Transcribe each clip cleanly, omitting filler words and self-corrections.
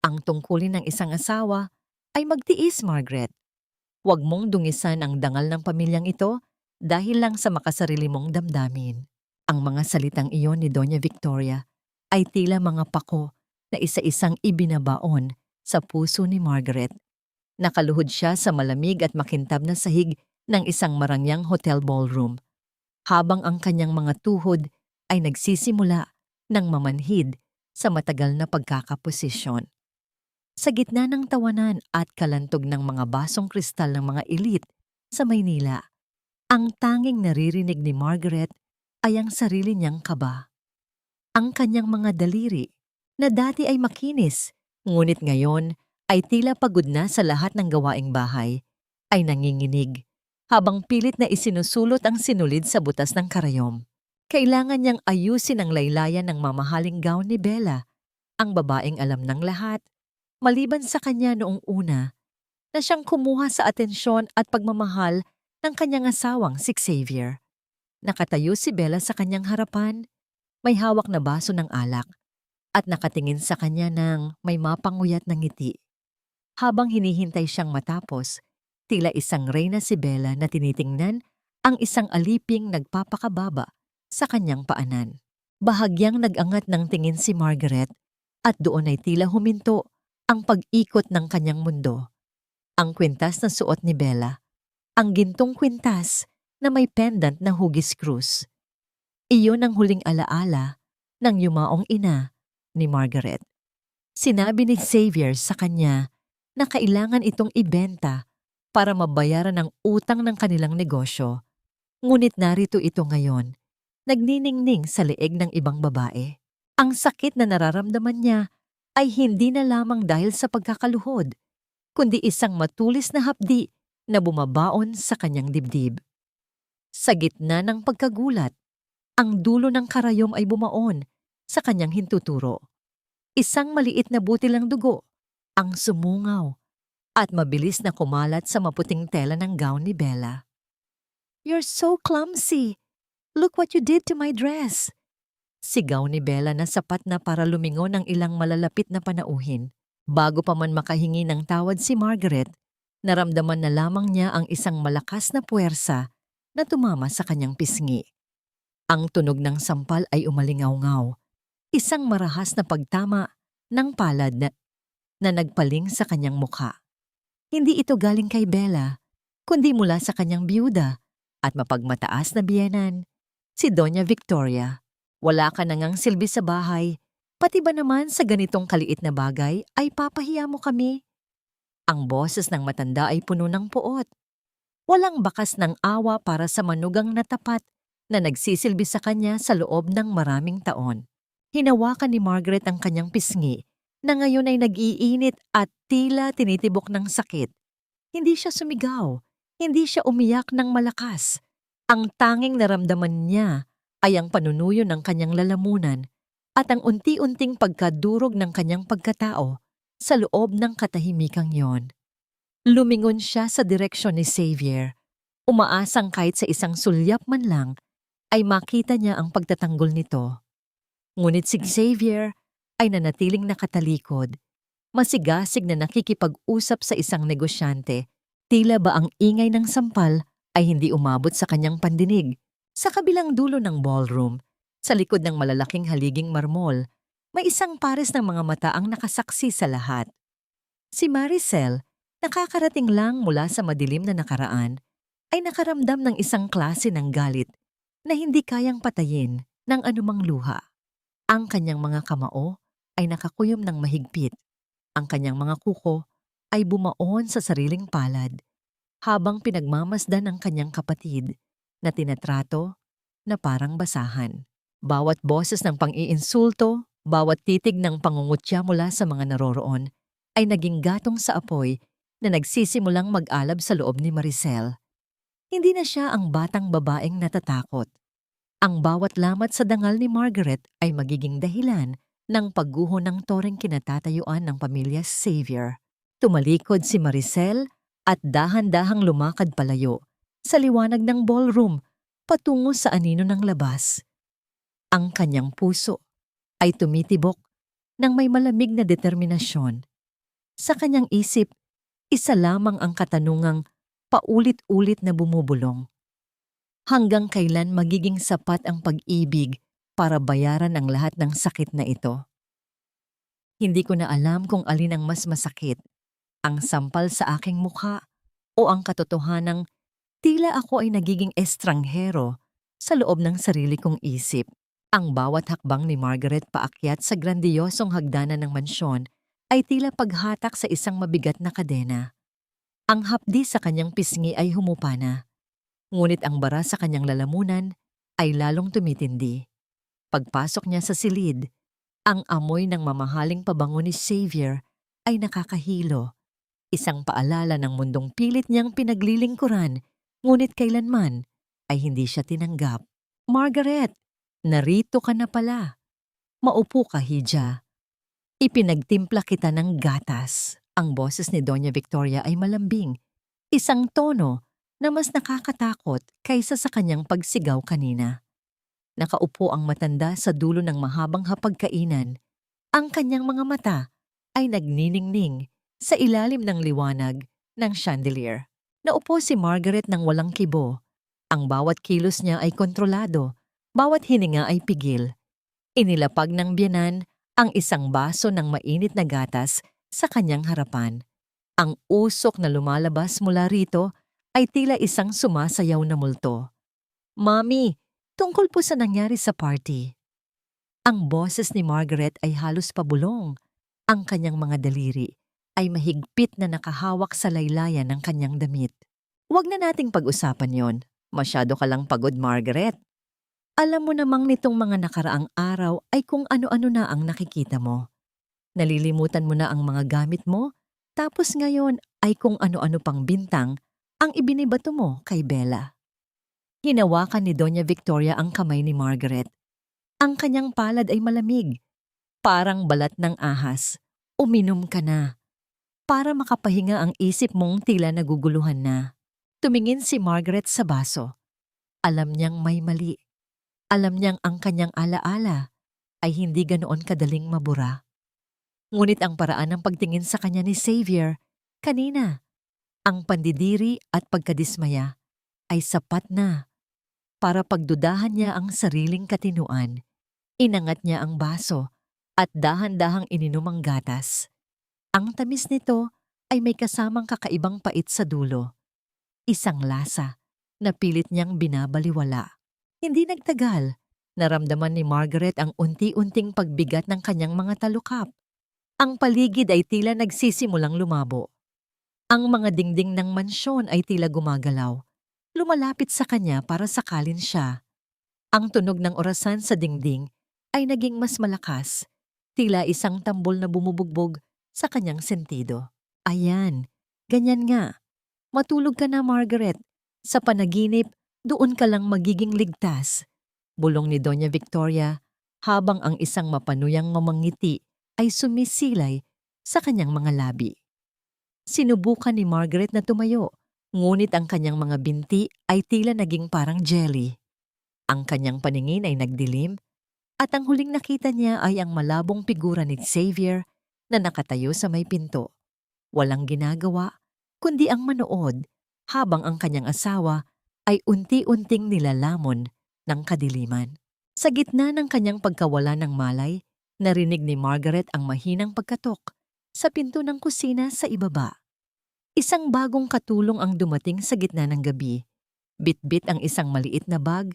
Ang tungkulin ng isang asawa ay magtiis, Margaret. Huwag mong dungisan ang dangal ng pamilyang ito dahil lang sa makasarili mong damdamin. Ang mga salitang iyon ni Doña Victoria ay tila mga pako na isa-isang ibinabaon sa puso ni Margaret. Nakaluhod siya sa malamig at makintab na sahig ng isang marangyang hotel ballroom, habang ang kanyang mga tuhod ay nagsisimula ng mamanhid sa matagal na pagkakaposisyon. Sa gitna ng tawanan at kalantog ng mga basong kristal ng mga elite sa Maynila, ang tanging naririnig ni Margaret ay ang sarili niyang kaba. Ang kanyang mga daliri, na dati ay makinis, ngunit ngayon ay tila pagod na sa lahat ng gawaing bahay, ay nanginginig, habang pilit na isinusulot ang sinulid sa butas ng karayom. Kailangan niyang ayusin ang laylayan ng mamahaling gown ni Bella, ang babaeng alam ng lahat, maliban sa kanya noong una, na siyang kumuha sa atensyon at pagmamahal ng kanyang asawang si Xavier. Nakatayo si Bella sa kanyang harapan, may hawak na baso ng alak, at nakatingin sa kanya ng may mapanguyat na ngiti. Habang hinihintay siyang matapos, tila isang reyna si Bella na tinitingnan ang isang aliping nagpapakababa sa kanyang paanan. Bahagyang nag-angat ng tingin si Margaret at doon ay tila huminto ang pag-ikot ng kanyang mundo. Ang kwintas na suot ni Bella, ang gintong kwintas na may pendant na hugis krus. Iyon ang huling alaala ng yumaong ina ni Margaret. Sinabi ni Xavier sa kanya na kailangan itong ibenta para mabayaran ang utang ng kanilang negosyo. Ngunit narito ito ngayon, nagniningning sa leeg ng ibang babae. Ang sakit na nararamdaman niya ay hindi na lamang dahil sa pagkakaluhod, kundi isang matulis na hapdi na bumabaon sa kanyang dibdib. Sa gitna ng pagkagulat, ang dulo ng karayom ay bumaon sa kanyang hintuturo. Isang maliit na butil ng dugo ang sumungaw at mabilis na kumalat sa maputing tela ng gown ni Bella. "You're so clumsy! Look what you did to my dress!" Sigaw ni Bella na sapat na para lumingon ng ilang malalapit na panauhin. Bago pa man makahingi ng tawad si Margaret, naramdaman na lamang niya ang isang malakas na puwersa na tumama sa kanyang pisngi. Ang tunog ng sampal ay umalingaw-ngaw, isang marahas na pagtama ng palad na nagpaling sa kanyang mukha. Hindi ito galing kay Bella, kundi mula sa kanyang biyuda at mapagmataas na biyenan, si Doña Victoria. "Wala ka na ngang silbi sa bahay, pati ba naman sa ganitong kaliit na bagay ay papahiya mo kami?" Ang boses ng matanda ay puno ng puot. Walang bakas ng awa para sa manugang na tapat na nagsisilbi sa kanya sa loob ng maraming taon. Hinawakan ni Margaret ang kanyang pisngi na ngayon ay nag-iinit at tila tinitibok ng sakit. Hindi siya sumigaw, hindi siya umiyak ng malakas. Ang tanging naramdaman niya ay ang panunuyo ng kanyang lalamunan at ang unti-unting pagkadurog ng kanyang pagkatao sa loob ng katahimikang yon. Lumingon siya sa direksyon ni Xavier, umaasang kahit sa isang sulyap man lang ay makita niya ang pagtatanggol nito. Ngunit si Xavier ay nanatiling nakatalikod, masigasig na nakikipag-usap sa isang negosyante, tila ba ang ingay ng sampal ay hindi umabot sa kanyang pandinig. Sa kabilang dulo ng ballroom, sa likod ng malalaking haliging marmol, may isang pares ng mga mata ang nakasaksi sa lahat. Si Maricel, nakakarating lang mula sa madilim na nakaraan, ay nakaramdam ng isang klase ng galit na hindi kayang patayin ng anumang luha. Ang kanyang mga kamao ay nakakuyom ng mahigpit. Ang kanyang mga kuko ay bumaon sa sariling palad habang pinagmamasdan ang kanyang kapatid na tinatrato na parang basahan. Bawat boses ng pang-iinsulto, bawat titig ng pangungutya mula sa mga naroroon ay naging gatong sa apoy na nagsisimulang mag-alab sa loob ni Maricel. Hindi na siya ang batang babaeng natatakot. Ang bawat lamat sa dangal ni Margaret ay magiging dahilan ng pagguho ng toreng kinatatayuan ng pamilya Xavier. Tumalikod si Maricel at dahan-dahang lumakad palayo sa liwanag ng ballroom patungo sa anino ng labas. Ang kanyang puso ay tumitibok ng may malamig na determinasyon. Sa kanyang isip, isa lamang ang katanungang paulit-ulit na bumubulong. Hanggang kailan magiging sapat ang pag-ibig para bayaran ang lahat ng sakit na ito? Hindi ko na alam kung alin ang mas masakit, ang sampal sa aking mukha o ang katotohanang tila ako ay nagiging estranghero sa loob ng sarili kong isip. Ang bawat hakbang ni Margaret paakyat sa grandiyosong hagdanan ng mansyon ay tila paghatak sa isang mabigat na kadena. Ang hapdi sa kanyang pisngi ay humupa na, ngunit ang bara sa kanyang lalamunan ay lalong tumitindi. Pagpasok niya sa silid, ang amoy ng mamahaling pabango ni Xavier ay nakakahilo, isang paalala ng mundong pilit niyang pinaglilingkuran, ngunit kailanman ay hindi siya tinanggap. "Margaret, narito ka na pala. Maupo ka, Hija. Ipinagtimpla kita ng gatas." Ang boses ni Doña Victoria ay malambing, isang tono na mas nakakatakot kaysa sa kanyang pagsigaw kanina. Nakaupo ang matanda sa dulo ng mahabang hapagkainan. Ang kanyang mga mata ay nagniningning sa ilalim ng liwanag ng chandelier. Naupo si Margaret ng walang kibo. Ang bawat kilos niya ay kontrolado, bawat hininga ay pigil. Inilapag ng biyenan ang isang baso ng mainit na gatas sa kanyang harapan. Ang usok na lumalabas mula rito ay tila isang sumasayaw na multo. "Mami, tungkol po sa nangyari sa party." Ang boses ni Margaret ay halos pabulong. Ang kanyang mga daliri ay mahigpit na nakahawak sa laylayan ng kanyang damit. "Huwag na nating pag-usapan yon. Masyado ka lang pagod, Margaret. Alam mo namang nitong mga nakaraang araw ay kung ano-ano na ang nakikita mo. Nalilimutan mo na ang mga gamit mo, tapos ngayon ay kung ano-ano pang bintang ang ibinibato mo kay Bella." Hinawakan ni Doña Victoria ang kamay ni Margaret. Ang kanyang palad ay malamig, parang balat ng ahas. "Uminom ka na, para makapahinga ang isip mong tila naguguluhan na." Tumingin si Margaret sa baso. Alam niyang may mali. Alam niyang ang kanyang alaala ay hindi ganoon kadaling mabura. Ngunit ang paraan ng pagtingin sa kanya ni Xavier kanina, ang pandidiri at pagkadismaya, ay sapat na para pagdudahan niya ang sariling katinuan. Inangat niya ang baso at dahan-dahang ininom ang gatas. Ang tamis nito ay may kasamang kakaibang pait sa dulo. Isang lasa na pilit niyang binabaliwala. Hindi nagtagal, naramdaman ni Margaret ang unti-unting pagbigat ng kanyang mga talukap. Ang paligid ay tila nagsisimulang lumabo. Ang mga dingding ng mansyon ay tila gumagalaw, lumalapit sa kanya para sakalin siya. Ang tunog ng orasan sa dingding ay naging mas malakas, tila isang tambol na bumubugbog sa kanyang sentido. "Ayan, ganyan nga. Matulog ka na, Margaret. Sa panaginip, doon ka lang magiging ligtas." Bulong ni Doña Victoria habang ang isang mapanuyang mamangiti ay sumisilay sa kanyang mga labi. Sinubukan ni Margaret na tumayo, ngunit ang kanyang mga binti ay tila naging parang jelly. Ang kanyang paningin ay nagdilim, at ang huling nakita niya ay ang malabong figura ni Xavier na nakatayo sa may pinto. Walang ginagawa, kundi ang manood, habang ang kanyang asawa ay unti-unting nilalamon ng kadiliman. Sa gitna ng kanyang pagkawala ng malay, narinig ni Margaret ang mahinang pagkatok sa pinto ng kusina sa ibaba. Isang bagong katulong ang dumating sa gitna ng gabi. Bitbit ang isang maliit na bag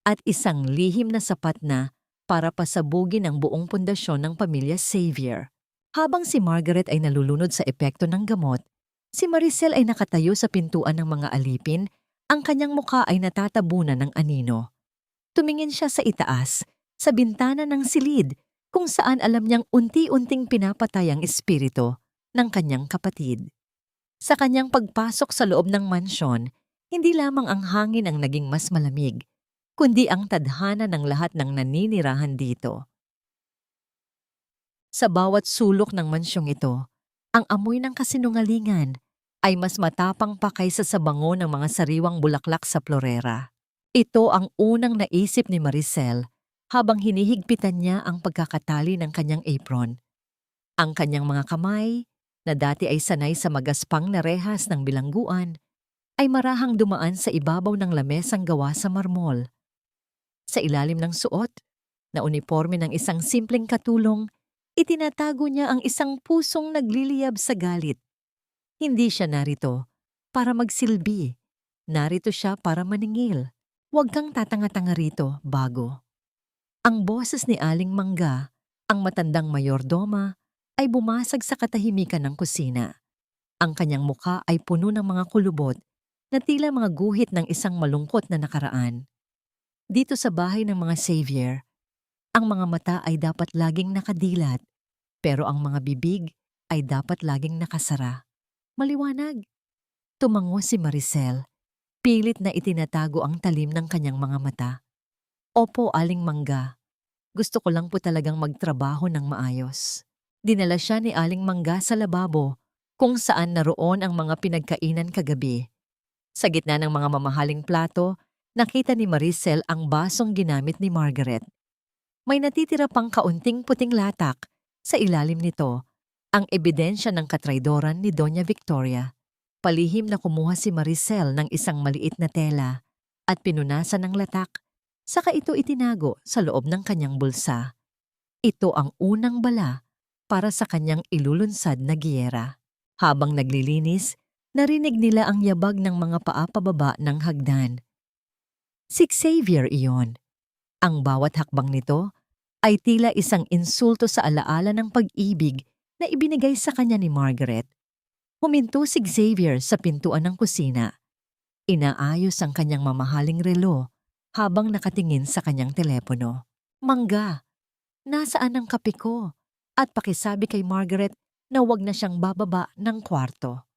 at isang lihim na sapat na para pasabugin ang buong pundasyon ng pamilya Xavier. Habang si Margaret ay nalulunod sa epekto ng gamot, si Maricel ay nakatayo sa pintuan ng mga alipin, ang kanyang mukha ay natatabunan ng anino. Tumingin siya sa itaas, sa bintana ng silid, kung saan alam niyang unti-unting pinapatay ang espiritu ng kanyang kapatid. Sa kanyang pagpasok sa loob ng mansyon, hindi lamang ang hangin ang naging mas malamig, kundi ang tadhana ng lahat ng naninirahan dito. Sa bawat sulok ng mansyong ito, ang amoy ng kasinungalingan ay mas matapang pa kaysa sa bango ng mga sariwang bulaklak sa florera. Ito ang unang naisip ni Maricel habang hinihigpitan niya ang pagkakatali ng kanyang apron. Ang kanyang mga kamay na dati ay sanay sa magaspang na rehas ng bilangguan, ay marahang dumaan sa ibabaw ng lamesang gawa sa marmol. Sa ilalim ng suot, na uniforme ng isang simpleng katulong, itinatago niya ang isang pusong nagliliyab sa galit. Hindi siya narito para magsilbi. Narito siya para maningil. Huwag kang tatanga-tanga rito, bago. Ang boses ni Aling Mangga, ang matandang mayordoma, ay bumasag sa katahimikan ng kusina. Ang kanyang muka ay puno ng mga kulubot na tila mga guhit ng isang malungkot na nakaraan. Dito sa bahay ng mga Xavier, ang mga mata ay dapat laging nakadilat, pero ang mga bibig ay dapat laging nakasara. Maliwanag. Tumango si Maricel, pilit na itinatago ang talim ng kanyang mga mata. Opo, Aling Mangga. Gusto ko lang po talagang magtrabaho ng maayos. Dinala siya ni Aling Mangga sa lababo, kung saan naroon ang mga pinagkainan kagabi. Sa gitna ng mga mamahaling plato, nakita ni Maricel ang basong ginamit ni Margaret. May natitira pang kaunting puting latak. Sa ilalim nito, ang ebidensya ng katraydoran ni Doña Victoria. Palihim na kumuha si Maricel ng isang maliit na tela at pinunasan ng latak, saka ito itinago sa loob ng kanyang bulsa. Ito ang unang bala para sa kanyang ilulunsad na giyera. Habang naglilinis, narinig nila ang yabag ng mga paa pababa ng hagdan. Si Xavier iyon. Ang bawat hakbang nito ay tila isang insulto sa alaala ng pag-ibig na ibinigay sa kanya ni Margaret. Huminto si Xavier sa pintuan ng kusina. Inaayos ang kanyang mamahaling relo habang nakatingin sa kanyang telepono. Mangga, nasaan ang kape ko? At pakisabi kay Margaret na wag na siyang bababa ng kwarto.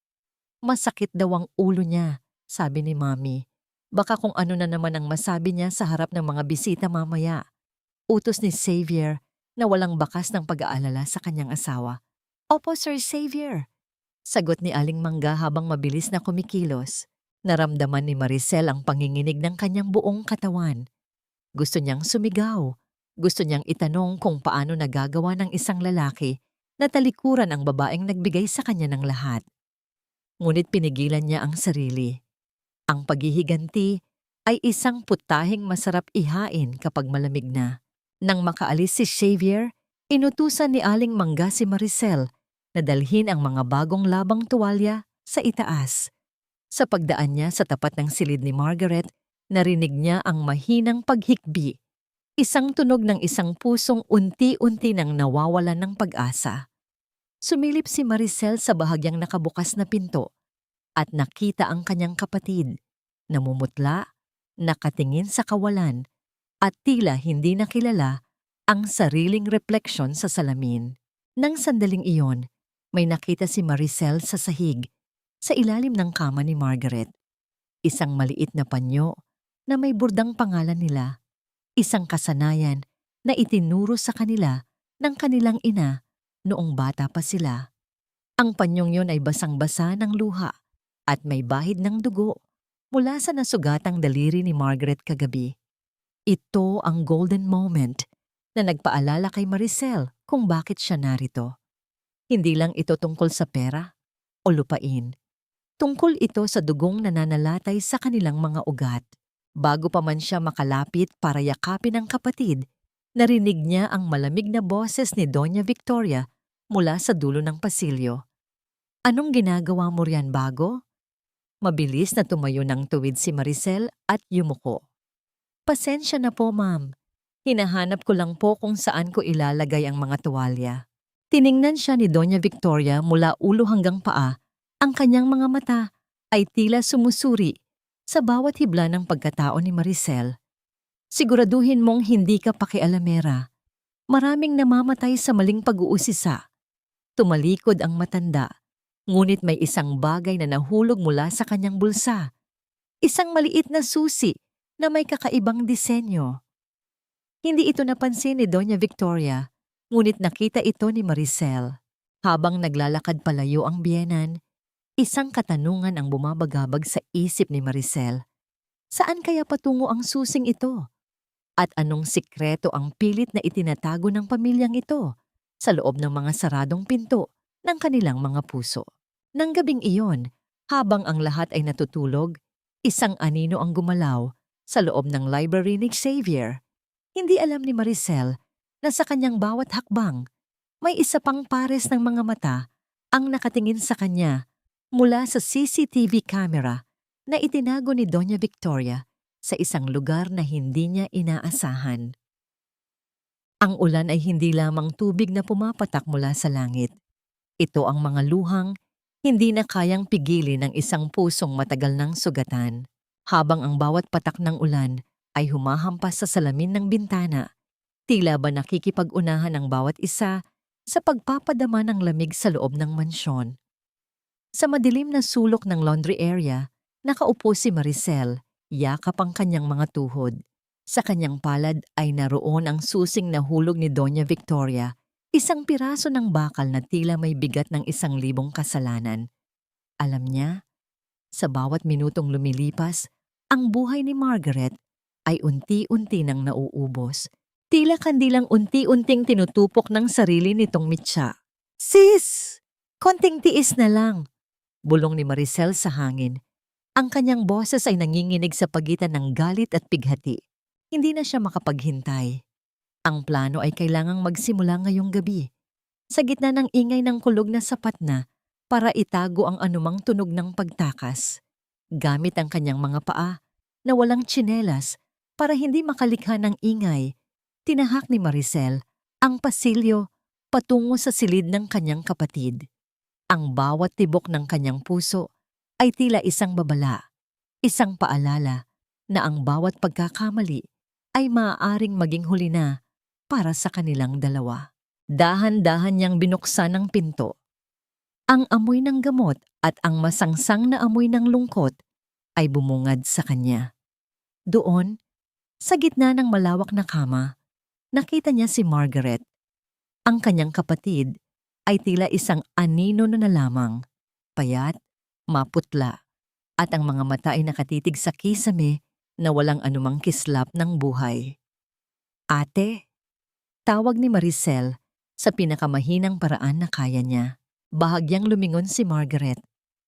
Masakit daw ang ulo niya, sabi ni Mami. Baka kung ano na naman ang masabi niya sa harap ng mga bisita mamaya. Utos ni Xavier na walang bakas ng pag-aalala sa kanyang asawa. Opo, Sir Xavier. Sagot ni Aling Mangga habang mabilis na kumikilos. Naramdaman ni Maricel ang panginginig ng kanyang buong katawan. Gusto niyang sumigaw. Gusto niyang itanong kung paano nagagawa ng isang lalaki na talikuran ang babaeng nagbigay sa kanya ng lahat. Ngunit pinigilan niya ang sarili. Ang paghihiganti ay isang putahing masarap ihain kapag malamig na. Nang makaalis si Xavier, inutusan ni Aling Mangga si Maricel na dalhin ang mga bagong labang tuwalya sa itaas. Sa pagdaan niya sa tapat ng silid ni Margaret, narinig niya ang mahinang paghikbi. Isang tunog ng isang pusong unti-unti nang nawawalan ng pag-asa. Sumilip si Maricel sa bahagyang nakabukas na pinto at nakita ang kanyang kapatid, namumutla, nakatingin sa kawalan, at tila hindi nakilala ang sariling refleksyon sa salamin. Nang sandaling iyon, may nakita si Maricel sa sahig, sa ilalim ng kama ni Margaret. Isang maliit na panyo na may burdang pangalan nila, isang kasanayan na itinuro sa kanila ng kanilang ina noong bata pa sila. Ang panyong yun ay basang-basa ng luha at may bahid ng dugo mula sa nasugatang daliri ni Margaret kagabi. Ito ang golden moment na nagpaalala kay Maricel kung bakit siya narito. Hindi lang ito tungkol sa pera o lupain. Tungkol ito sa dugong nananalatay sa kanilang mga ugat. Bago pa man siya makalapit para yakapin ang kapatid, narinig niya ang malamig na boses ni Doña Victoria mula sa dulo ng pasilyo. Anong ginagawa mo riyan, bago? Mabilis na tumayo ng tuwid si Maricel at yumuko. Pasensya na po, ma'am. Hinahanap ko lang po kung saan ko ilalagay ang mga tuwalya. Tiningnan siya ni Doña Victoria mula ulo hanggang paa. Ang kanyang mga mata ay tila sumusuri sa bawat hibla ng pagkatao ni Maricel. Siguraduhin mong hindi ka pakialamera. Maraming namamatay sa maling pag-uusisa. Tumalikod ang matanda, ngunit may isang bagay na nahulog mula sa kanyang bulsa. Isang maliit na susi na may kakaibang disenyo. Hindi ito napansin ni Doña Victoria, ngunit nakita ito ni Maricel. Habang naglalakad palayo ang biyenan, isang katanungan ang bumabagabag sa isip ni Maricel. Saan kaya patungo ang susing ito? At anong sikreto ang pilit na itinatago ng pamilyang ito sa loob ng mga saradong pinto ng kanilang mga puso. Nang gabing iyon, habang ang lahat ay natutulog, isang anino ang gumalaw sa loob ng library ni Xavier. Hindi alam ni Maricel na sa kanyang bawat hakbang, may isa pang pares ng mga mata ang nakatingin sa kanya mula sa CCTV camera na itinago ni Doña Victoria sa isang lugar na hindi niya inaasahan. Ang ulan ay hindi lamang tubig na pumapatak mula sa langit. Ito ang mga luhang hindi na kayang pigilin ng isang pusong matagal ng sugatan. Habang ang bawat patak ng ulan ay humahampas sa salamin ng bintana, tila ba nakikipag-unahan ang bawat isa sa pagpapadama ng lamig sa loob ng mansyon. Sa madilim na sulok ng laundry area, nakaupo si Maricel, yakap ang kanyang mga tuhod. Sa kanyang palad ay naroon ang susing nahulog ni Doña Victoria, isang piraso ng bakal na tila may bigat ng 1,000 kasalanan. Alam niya, sa bawat minutong lumilipas, ang buhay ni Margaret ay unti-unti nang nauubos. Tila kandilang unti-unting tinutupok ng sarili nitong mitya. "Sis! Konting tiis na lang!" bulong ni Maricel sa hangin. Ang kanyang boses ay nanginginig sa pagitan ng galit at pighati. Hindi na siya makapaghintay. Ang plano ay kailangang magsimula ngayong gabi, sa gitna ng ingay ng kulog na sapat na para itago ang anumang tunog ng pagtakas. Gamit ang kanyang mga paa na walang tsinelas para hindi makalikha ng ingay, tinahak ni Maricel ang pasilyo patungo sa silid ng kanyang kapatid. Ang bawat tibok ng kanyang puso ay tila isang babala, isang paalala na ang bawat pagkakamali ay maaaring maging huli na para sa kanilang dalawa. Dahan-dahan niyang binuksan ang pinto. Ang amoy ng gamot at ang masangsang na amoy ng lungkot ay bumungad sa kanya. Doon, sa gitna ng malawak na kama, nakita niya si Margaret. Ang kanyang kapatid ay tila isang anino na lamang, payat, maputla, at ang mga mata ay nakatitig sa kisame na walang anumang kislap ng buhay. "Ate," tawag ni Maricel sa pinakamahinang paraan na kaya niya. Bahagyang lumingon si Margaret.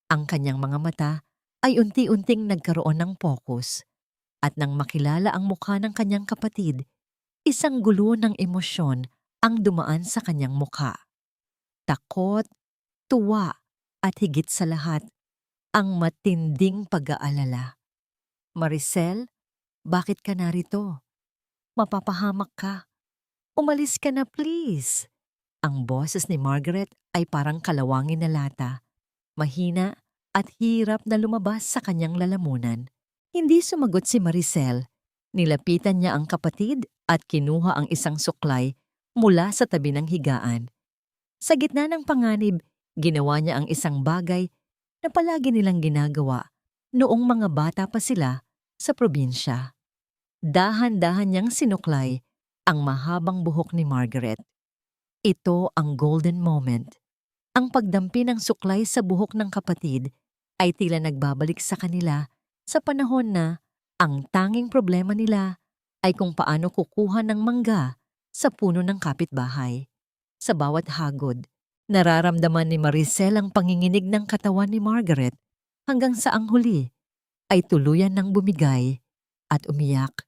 Ang kanyang mga mata ay unti-unting nagkaroon ng focus. At nang makilala ang mukha ng kanyang kapatid, isang gulo ng emosyon ang dumaan sa kanyang mukha. Takot, tuwa, at higit sa lahat, ang matinding pag-aalala. "Maricel, bakit ka narito? Mapapahamak ka. Umalis ka na please." Ang boses ni Margaret ay parang kalawangin na lata, mahina at hirap na lumabas sa kanyang lalamunan. Hindi sumagot si Maricel. Nilapitan niya ang kapatid at kinuha ang isang suklay mula sa tabi ng higaan. Sa gitna ng panganib, ginawa niya ang isang bagay na palagi nilang ginagawa noong mga bata pa sila sa probinsya. Dahan-dahan niyang sinuklay ang mahabang buhok ni Margaret. Ito ang golden moment. Ang pagdampi ng suklay sa buhok ng kapatid ay tila nagbabalik sa kanila sa panahon na ang tanging problema nila ay kung paano kukuha ng mangga sa puno ng kapitbahay. Sa bawat hagod, nararamdaman ni Maricel ang panginginig ng katawan ni Margaret hanggang sa ang huli ay tuluyan ng bumigay at umiyak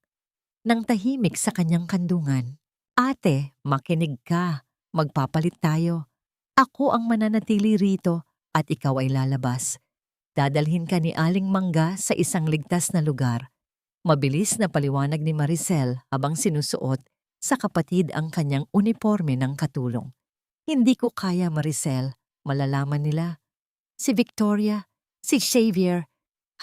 nang tahimik sa kanyang kandungan. "Ate, makinig ka. Magpapalit tayo. Ako ang mananatili rito at ikaw ay lalabas. Dadalhin ka ni Aling Mangga sa isang ligtas na lugar." Mabilis na paliwanag ni Maricel habang sinusuot sa kapatid ang kanyang uniforme ng katulong. "Hindi ko kaya, Maricel. Malalaman nila. Si Victoria, si Xavier.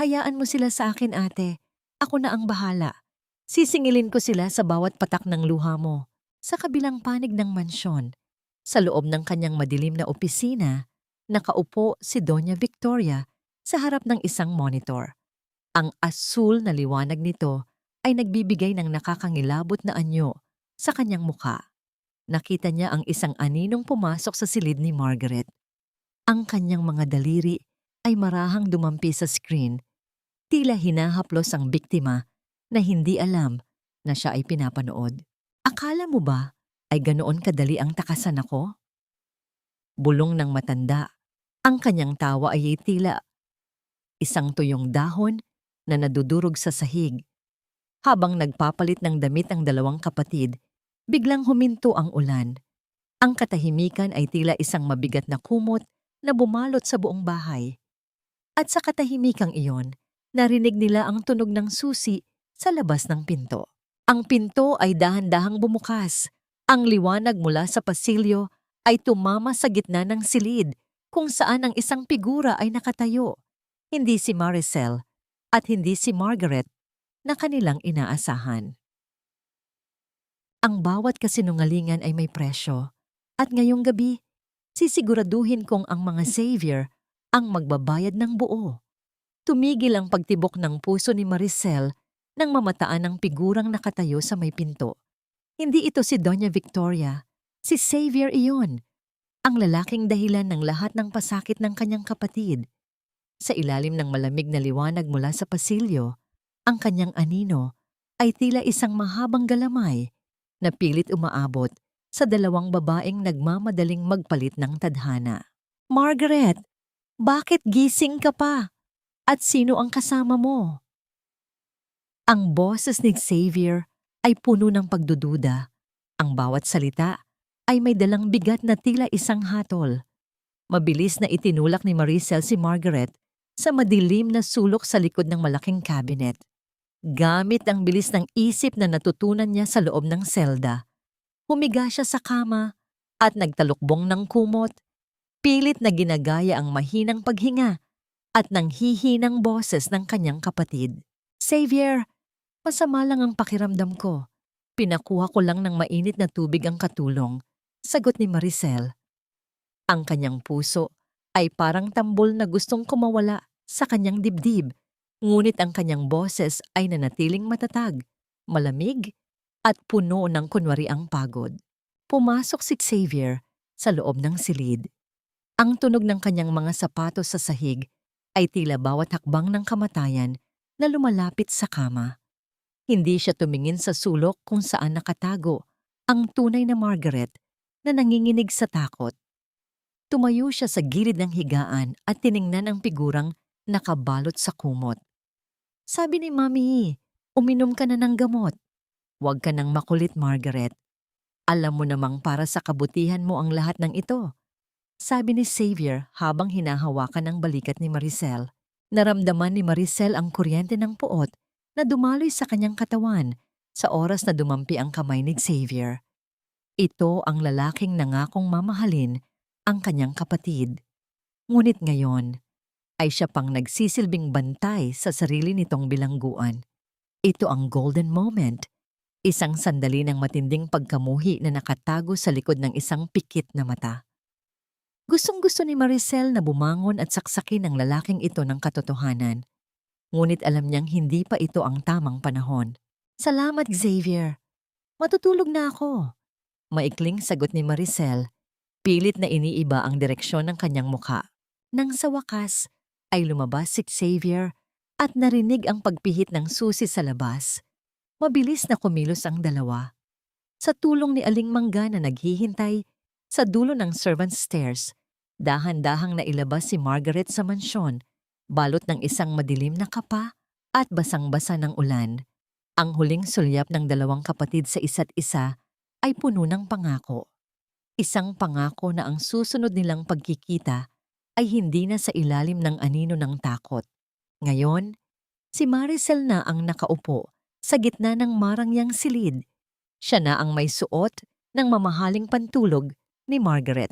Hayaan mo sila sa akin, ate. Ako na ang bahala. Sisingilin ko sila sa bawat patak ng luha mo." Sa kabilang panig ng mansyon, sa loob ng kanyang madilim na opisina, nakaupo si Doña Victoria sa harap ng isang monitor. Ang asul na liwanag nito ay nagbibigay ng nakakangilabot na anyo sa kanyang mukha. Nakita niya ang isang aninong pumasok sa silid ni Margaret. Ang kanyang mga daliri ay marahang dumampi sa screen, tila hinahaplos ang biktima na hindi alam na siya ay pinapanood. "Akala mo ba ay ganoon kadali ang takasan ako?" bulong ng matanda. Ang kanyang tawa ay tila isang tuyong dahon na nadudurog sa sahig. Habang nagpapalit ng damit ang dalawang kapatid, biglang huminto ang ulan. Ang katahimikan ay tila isang mabigat na kumot na bumalot sa buong bahay. At sa katahimikang iyon, narinig nila ang tunog ng susi sa labas ng pinto. Ang pinto ay dahan-dahang bumukas. Ang liwanag mula sa pasilyo ay tumama sa gitna ng silid kung saan ang isang figura ay nakatayo. Hindi si Maricel at hindi si Margaret na kanilang inaasahan. Ang bawat kasinungalingan ay may presyo. At ngayong gabi, sisiguraduhin kong ang mga savior ang magbabayad ng buo. Tumigil ang pagtibok ng puso ni Maricel nang mamataan ng figurang nakatayo sa may pinto. Hindi ito si Doña Victoria, si Xavier iyon, ang lalaking dahilan ng lahat ng pasakit ng kanyang kapatid. Sa ilalim ng malamig na liwanag mula sa pasilyo, ang kanyang anino ay tila isang mahabang galamay na pilit umaabot sa dalawang babaeng nagmamadaling magpalit ng tadhana. Margaret, bakit gising ka pa? At sino ang kasama mo? Ang boses ni Xavier ay puno ng pagdududa. Ang bawat salita ay may dalang bigat na tila isang hatol. Mabilis na itinulak ni Maricel si Margaret sa madilim na sulok sa likod ng malaking cabinet. Gamit ang bilis ng isip na natutunan niya sa loob ng selda, humiga siya sa kama at nagtalukbong ng kumot, pilit na ginagaya ang mahinang paghinga at nanghihinang boses ng kanyang kapatid. Xavier, masama lang ang pakiramdam ko. Pinakuha ko lang ng mainit na tubig ang katulong, sagot ni Maricel. Ang kanyang puso ay parang tambol na gustong kumawala sa kanyang dibdib, ngunit ang kanyang boses ay nanatiling matatag, malamig, at puno ng kunwariang pagod. Pumasok si Xavier sa loob ng silid. Ang tunog ng kanyang mga sapatos sa sahig ay tila bawat hakbang ng kamatayan na lumalapit sa kama. Hindi siya tumingin sa sulok kung saan nakatago ang tunay na Margaret na nanginginig sa takot. Tumayo siya sa gilid ng higaan at tiningnan ang figurang nakabalot sa kumot. Sabi ni Mami, uminom ka na ng gamot. Huwag ka nang makulit, Margaret. Alam mo namang para sa kabutihan mo ang lahat ng ito. Sabi ni Xavier habang hinahawakan ang balikat ni Maricel. Naramdaman ni Maricel ang kuryente ng puot na dumaloy sa kanyang katawan sa oras na dumampi ang kamay ni Xavier. Ito ang lalaking nangakong mamahalin ang kanyang kapatid. Ngunit ngayon ay siya pang nagsisilbing bantay sa sarili nitong bilangguan. Ito ang golden moment, isang sandali ng matinding pagkamuhi na nakatago sa likod ng isang pikit na mata. Gustong-gusto ni Maricel na bumangon at saksakin ang lalaking ito ng katotohanan. Ngunit alam niyang hindi pa ito ang tamang panahon. Salamat, Xavier. Matutulog na ako. Maikling sagot ni Maricel. Pilit na iniiba ang direksyon ng kanyang mukha. Nang sa wakas ay lumabas si Xavier at narinig ang pagpihit ng susi sa labas. Mabilis na kumilos ang dalawa. Sa tulong ni Aling Mangga na naghihintay sa dulo ng servants' stairs, dahan-dahang nailabas si Margaret sa mansyon, balot ng isang madilim na kapa at basang-basa ng ulan. Ang huling sulyap ng dalawang kapatid sa isa't isa ay puno ng pangako. Isang pangako na ang susunod nilang pagkikita ay hindi na sa ilalim ng anino ng takot. Ngayon, si Maricel na ang nakaupo sa gitna ng marangyang silid. Siya na ang may suot ng mamahaling pantulog ni Margaret.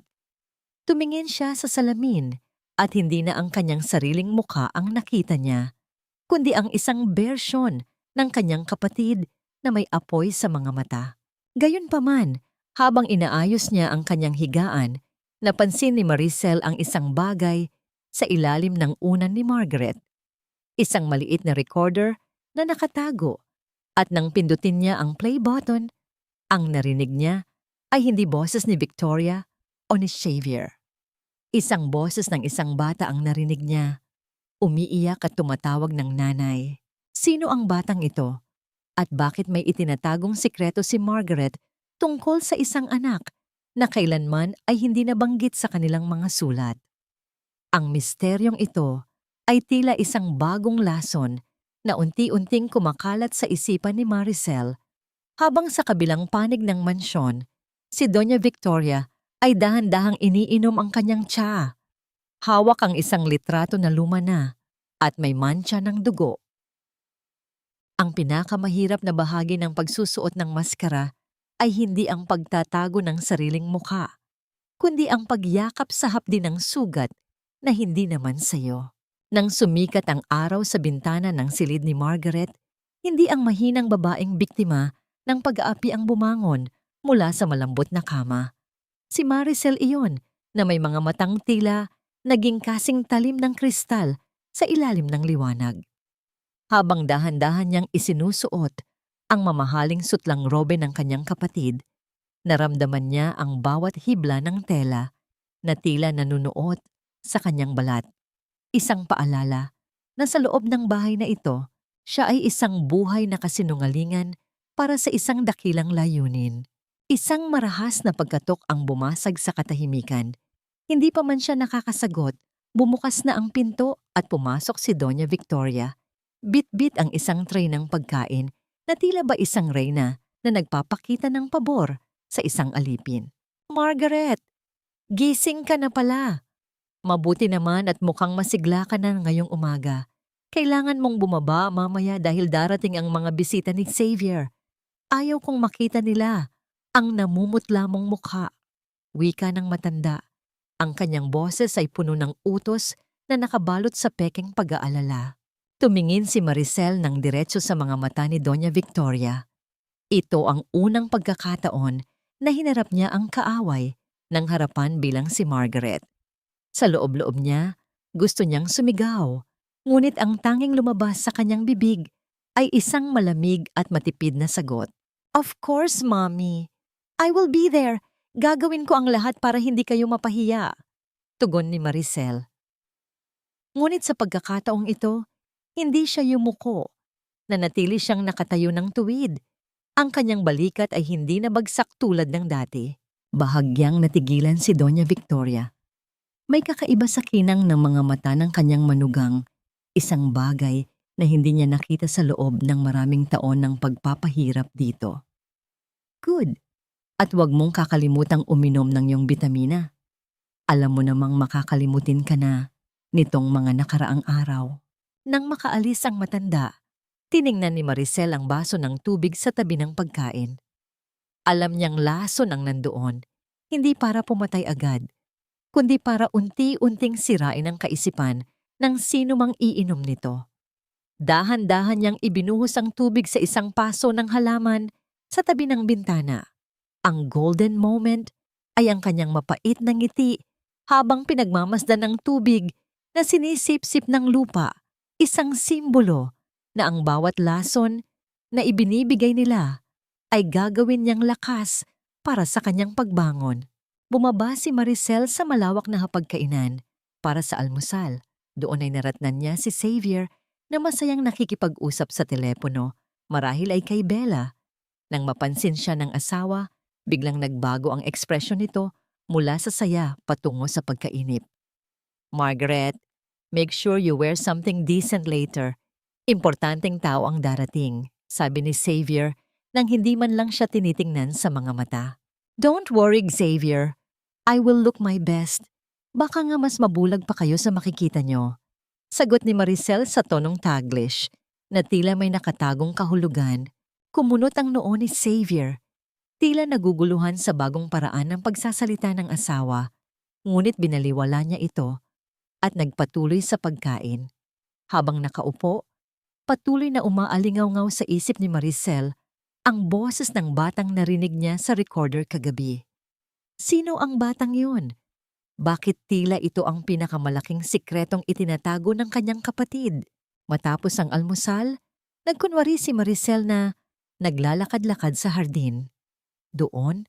Tumingin siya sa salamin at hindi na ang kanyang sariling mukha ang nakita niya, kundi ang isang bersyon ng kanyang kapatid na may apoy sa mga mata. Gayunpaman, habang inaayos niya ang kanyang higaan, napansin ni Maricel ang isang bagay sa ilalim ng unan ni Margaret. Isang maliit na recorder na nakatago at nang pindutin niya ang play button, ang narinig niya ay hindi boses ni Victoria o ni Xavier. Isang boses ng isang bata ang narinig niya. Umiiyak at tumatawag ng nanay. Sino ang batang ito? At bakit may itinatagong sikreto si Margaret tungkol sa isang anak na kailanman ay hindi nabanggit sa kanilang mga sulat. Ang misteryong ito ay tila isang bagong lason na unti-unting kumakalat sa isipan ni Maricel habang sa kabilang panig ng mansyon, si Doña Victoria ay dahan-dahang iniinom ang kanyang tsa. Hawak ang isang litrato na luma na at may mantsa ng dugo. Ang pinakamahirap na bahagi ng pagsusuot ng maskara ay hindi ang pagtatago ng sariling mukha, kundi ang pagyakap sa hapdi ng sugat na hindi naman sayo. Nang sumikat ang araw sa bintana ng silid ni Margaret, hindi ang mahinang babaeng biktima ng pag-aapi ang bumangon mula sa malambot na kama. Si Maricel iyon na may mga matang tila naging kasing talim ng kristal sa ilalim ng liwanag. Habang dahan-dahan niyang isinusuot ang mamahaling sutlang robe ng kanyang kapatid, naramdaman niya ang bawat hibla ng tela na tila nanunuot sa kanyang balat. Isang paalala na sa loob ng bahay na ito, siya ay isang buhay na kasinungalingan para sa isang dakilang layunin. Isang marahas na pagkatok ang bumasag sa katahimikan. Hindi pa man siya nakakasagot, bumukas na ang pinto at pumasok si Doña Victoria. Bit-bit ang isang tray ng pagkain na tila ba isang reyna na nagpapakita ng pabor sa isang alipin. Margaret, gising ka na pala. Mabuti naman at mukhang masigla ka na ngayong umaga. Kailangan mong bumaba mamaya dahil darating ang mga bisita ni Xavier. Ayaw kong makita nila ang namumutla mong mukha. Wika ng matanda. Ang kanyang boses ay puno ng utos na nakabalot sa pekeng pag-aalala. Tumingin si Maricel ng diretso sa mga mata ni Doña Victoria. Ito ang unang pagkakataon na hinarap niya ang kaaway ng harapan bilang si Margaret. Sa loob-loob niya, gusto niyang sumigaw, ngunit ang tanging lumabas sa kanyang bibig ay isang malamig at matipid na sagot. Of course, Mommy. I will be there. Gagawin ko ang lahat para hindi kayo mapahiya. Tugon ni Maricel. Ngunit sa pagkakataong ito, hindi siya yumuko. Nanatili siyang nakatayo ng tuwid. Ang kanyang balikat ay hindi nabagsak tulad ng dati. Bahagyang natigilan si Doña Victoria. May kakaiba sa kinang ng mga mata ng kanyang manugang, isang bagay na hindi niya nakita sa loob ng maraming taon ng pagpapahirap dito. Good. At huwag mong kakalimutang uminom ng iyong bitamina. Alam mo namang makakalimutin ka na nitong mga nakaraang araw. Nang makaalis ang matanda, tiningnan ni Maricel ang baso ng tubig sa tabi ng pagkain. Alam niyang lason ang nandoon, hindi para pumatay agad, kundi para unti-unting sirain ang kaisipan ng sino mang iinom nito. Dahan-dahan niyang ibinuhos ang tubig sa isang paso ng halaman sa tabi ng bintana. Ang golden moment ay ang kanyang mapait na ngiti habang pinagmamasdan ng tubig na sinisip-sip ng lupa, isang simbolo na ang bawat lason na ibinibigay nila ay gagawin niyang lakas para sa kanyang pagbangon. Bumaba si Maricel sa malawak na hapagkainan para sa almusal. Doon ay naratnan niya si Xavier na masayang nakikipag-usap sa telepono, marahil ay kay Bella. Nang mapansin siya ng asawa, biglang nagbago ang ekspresyon nito mula sa saya patungo sa pagkainip. Margaret, make sure you wear something decent later. Importanteng tao ang darating, sabi ni Xavier nang hindi man lang siya tinitingnan sa mga mata. Don't worry, Xavier. I will look my best. Baka nga mas mabulag pa kayo sa makikita nyo. Sagot ni Maricel sa tonong Taglish, na tila may nakatagong kahulugan. Kumunot ang noo ni Xavier. Tila naguguluhan sa bagong paraan ng pagsasalita ng asawa, ngunit binaliwala niya ito at nagpatuloy sa pagkain. Habang nakaupo, patuloy na umaalingaw-ngaw sa isip ni Maricel ang boses ng batang narinig niya sa recorder kagabi. Sino ang batang yun? Bakit tila ito ang pinakamalaking sikretong itinatago ng kanyang kapatid? Matapos ang almusal, nagkunwari si Maricel na naglalakad-lakad sa hardin. Doon,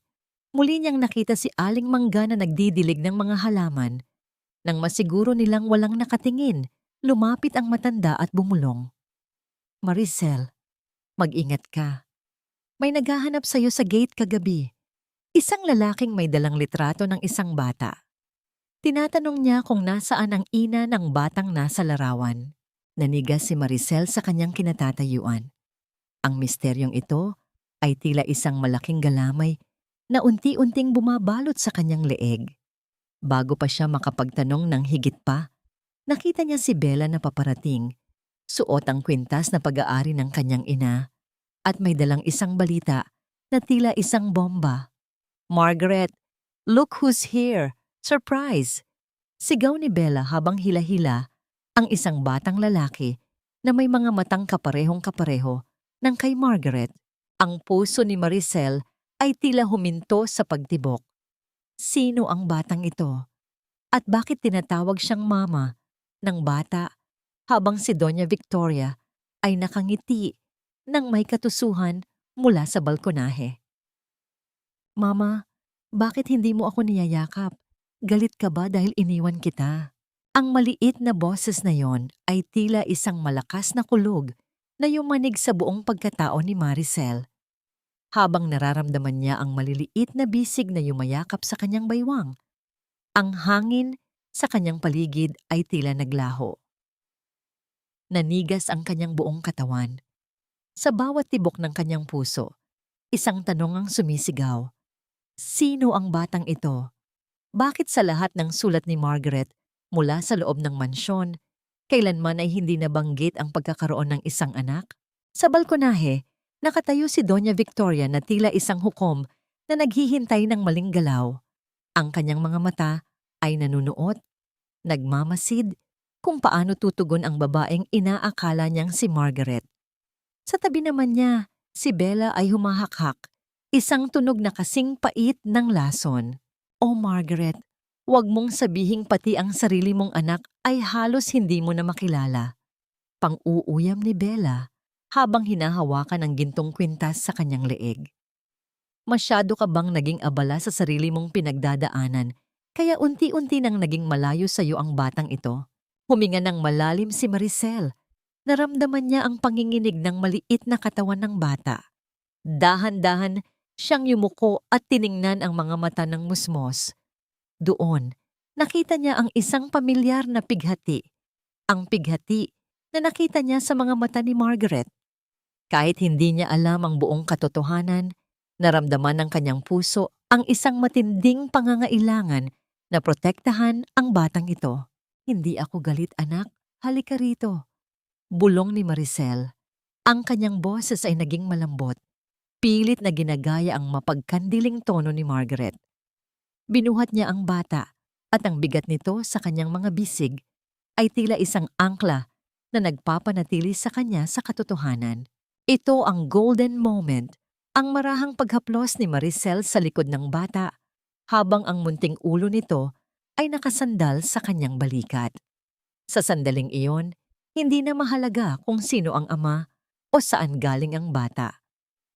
muli niyang nakita si Aling Mangga na nagdidilig ng mga halaman. Nang masiguro nilang walang nakatingin, lumapit ang matanda at bumulong. Maricel, mag-ingat ka. May naghahanap sa'yo sa gate kagabi. Isang lalaking may dalang litrato ng isang bata. Tinatanong niya kung nasaan ang ina ng batang nasa larawan. Nanigas si Maricel sa kanyang kinatatayuan. Ang misteryong ito ay tila isang malaking galamay na unti-unting bumabalot sa kanyang leeg. Bago pa siya makapagtanong ng higit pa, nakita niya si Bella na paparating. Suot ang kwintas na pag-aari ng kanyang ina at may dalang isang balita na tila isang bomba. "Margaret, look who's here! Surprise!" Sigaw ni Bella habang hila-hila ang isang batang lalaki na may mga matang kaparehong-kapareho ng kay Margaret. Ang puso ni Maricel ay tila huminto sa pagtibok. Sino ang batang ito? At bakit tinatawag siyang mama ng bata habang si Doña Victoria ay nakangiti nang may katusuhan mula sa balkonahe? "Mama, bakit hindi mo ako niyayakap? Galit ka ba dahil iniwan kita?" Ang maliit na boses na yon ay tila isang malakas na kulog na yumanig sa buong pagkatao ni Maricel. Habang nararamdaman niya ang maliliit na bisig na yumayakap sa kanyang baywang, ang hangin sa kanyang paligid ay tila naglaho. Nanigas ang kanyang buong katawan. Sa bawat tibok ng kanyang puso, isang tanong ang sumisigaw. Sino ang batang ito? Bakit sa lahat ng sulat ni Margaret mula sa loob ng mansyon, kailanman ay hindi nabanggit ang pagkakaroon ng isang anak? Sa balkonahe, nakatayo si Doña Victoria na tila isang hukom na naghihintay ng maling galaw. Ang kanyang mga mata ay nanunuot, nagmamasid kung paano tutugon ang babaeng inaakala niyang si Margaret. Sa tabi naman niya, si Bella ay humahakhak, isang tunog na kasing pait ng lason. "Oh Margaret, huwag mong sabihing pati ang sarili mong anak ay halos hindi mo na makilala." Pang-uuyam ni Bella habang hinahawakan ang gintong kwintas sa kanyang leeg. "Masyado ka bang naging abala sa sarili mong pinagdadaanan kaya unti-unti nang naging malayo sa iyo ang batang ito?" Huminga ng malalim si Maricel. Naramdaman niya ang panginginig ng maliit na katawan ng bata. Dahan-dahan siyang yumuko at tiningnan ang mga mata ng musmos. Doon, nakita niya ang isang pamilyar na pighati. Ang pighati na nakita niya sa mga mata ni Margaret. Kahit hindi niya alam ang buong katotohanan, naramdaman ng kanyang puso ang isang matinding pangangailangan na protektahan ang batang ito. "Hindi ako galit, anak. Halika rito." Bulong ni Maricel. Ang kanyang boses ay naging malambot. Pilit na ginagaya ang mapagkandiling tono ni Margaret. Binuhat niya ang bata at ang bigat nito sa kanyang mga bisig ay tila isang angkla na nagpapanatili sa kanya sa katotohanan. Ito ang golden moment, ang marahang paghaplos ni Maricel sa likod ng bata habang ang munting ulo nito ay nakasandal sa kanyang balikat. Sa sandaling iyon, hindi na mahalaga kung sino ang ama o saan galing ang bata.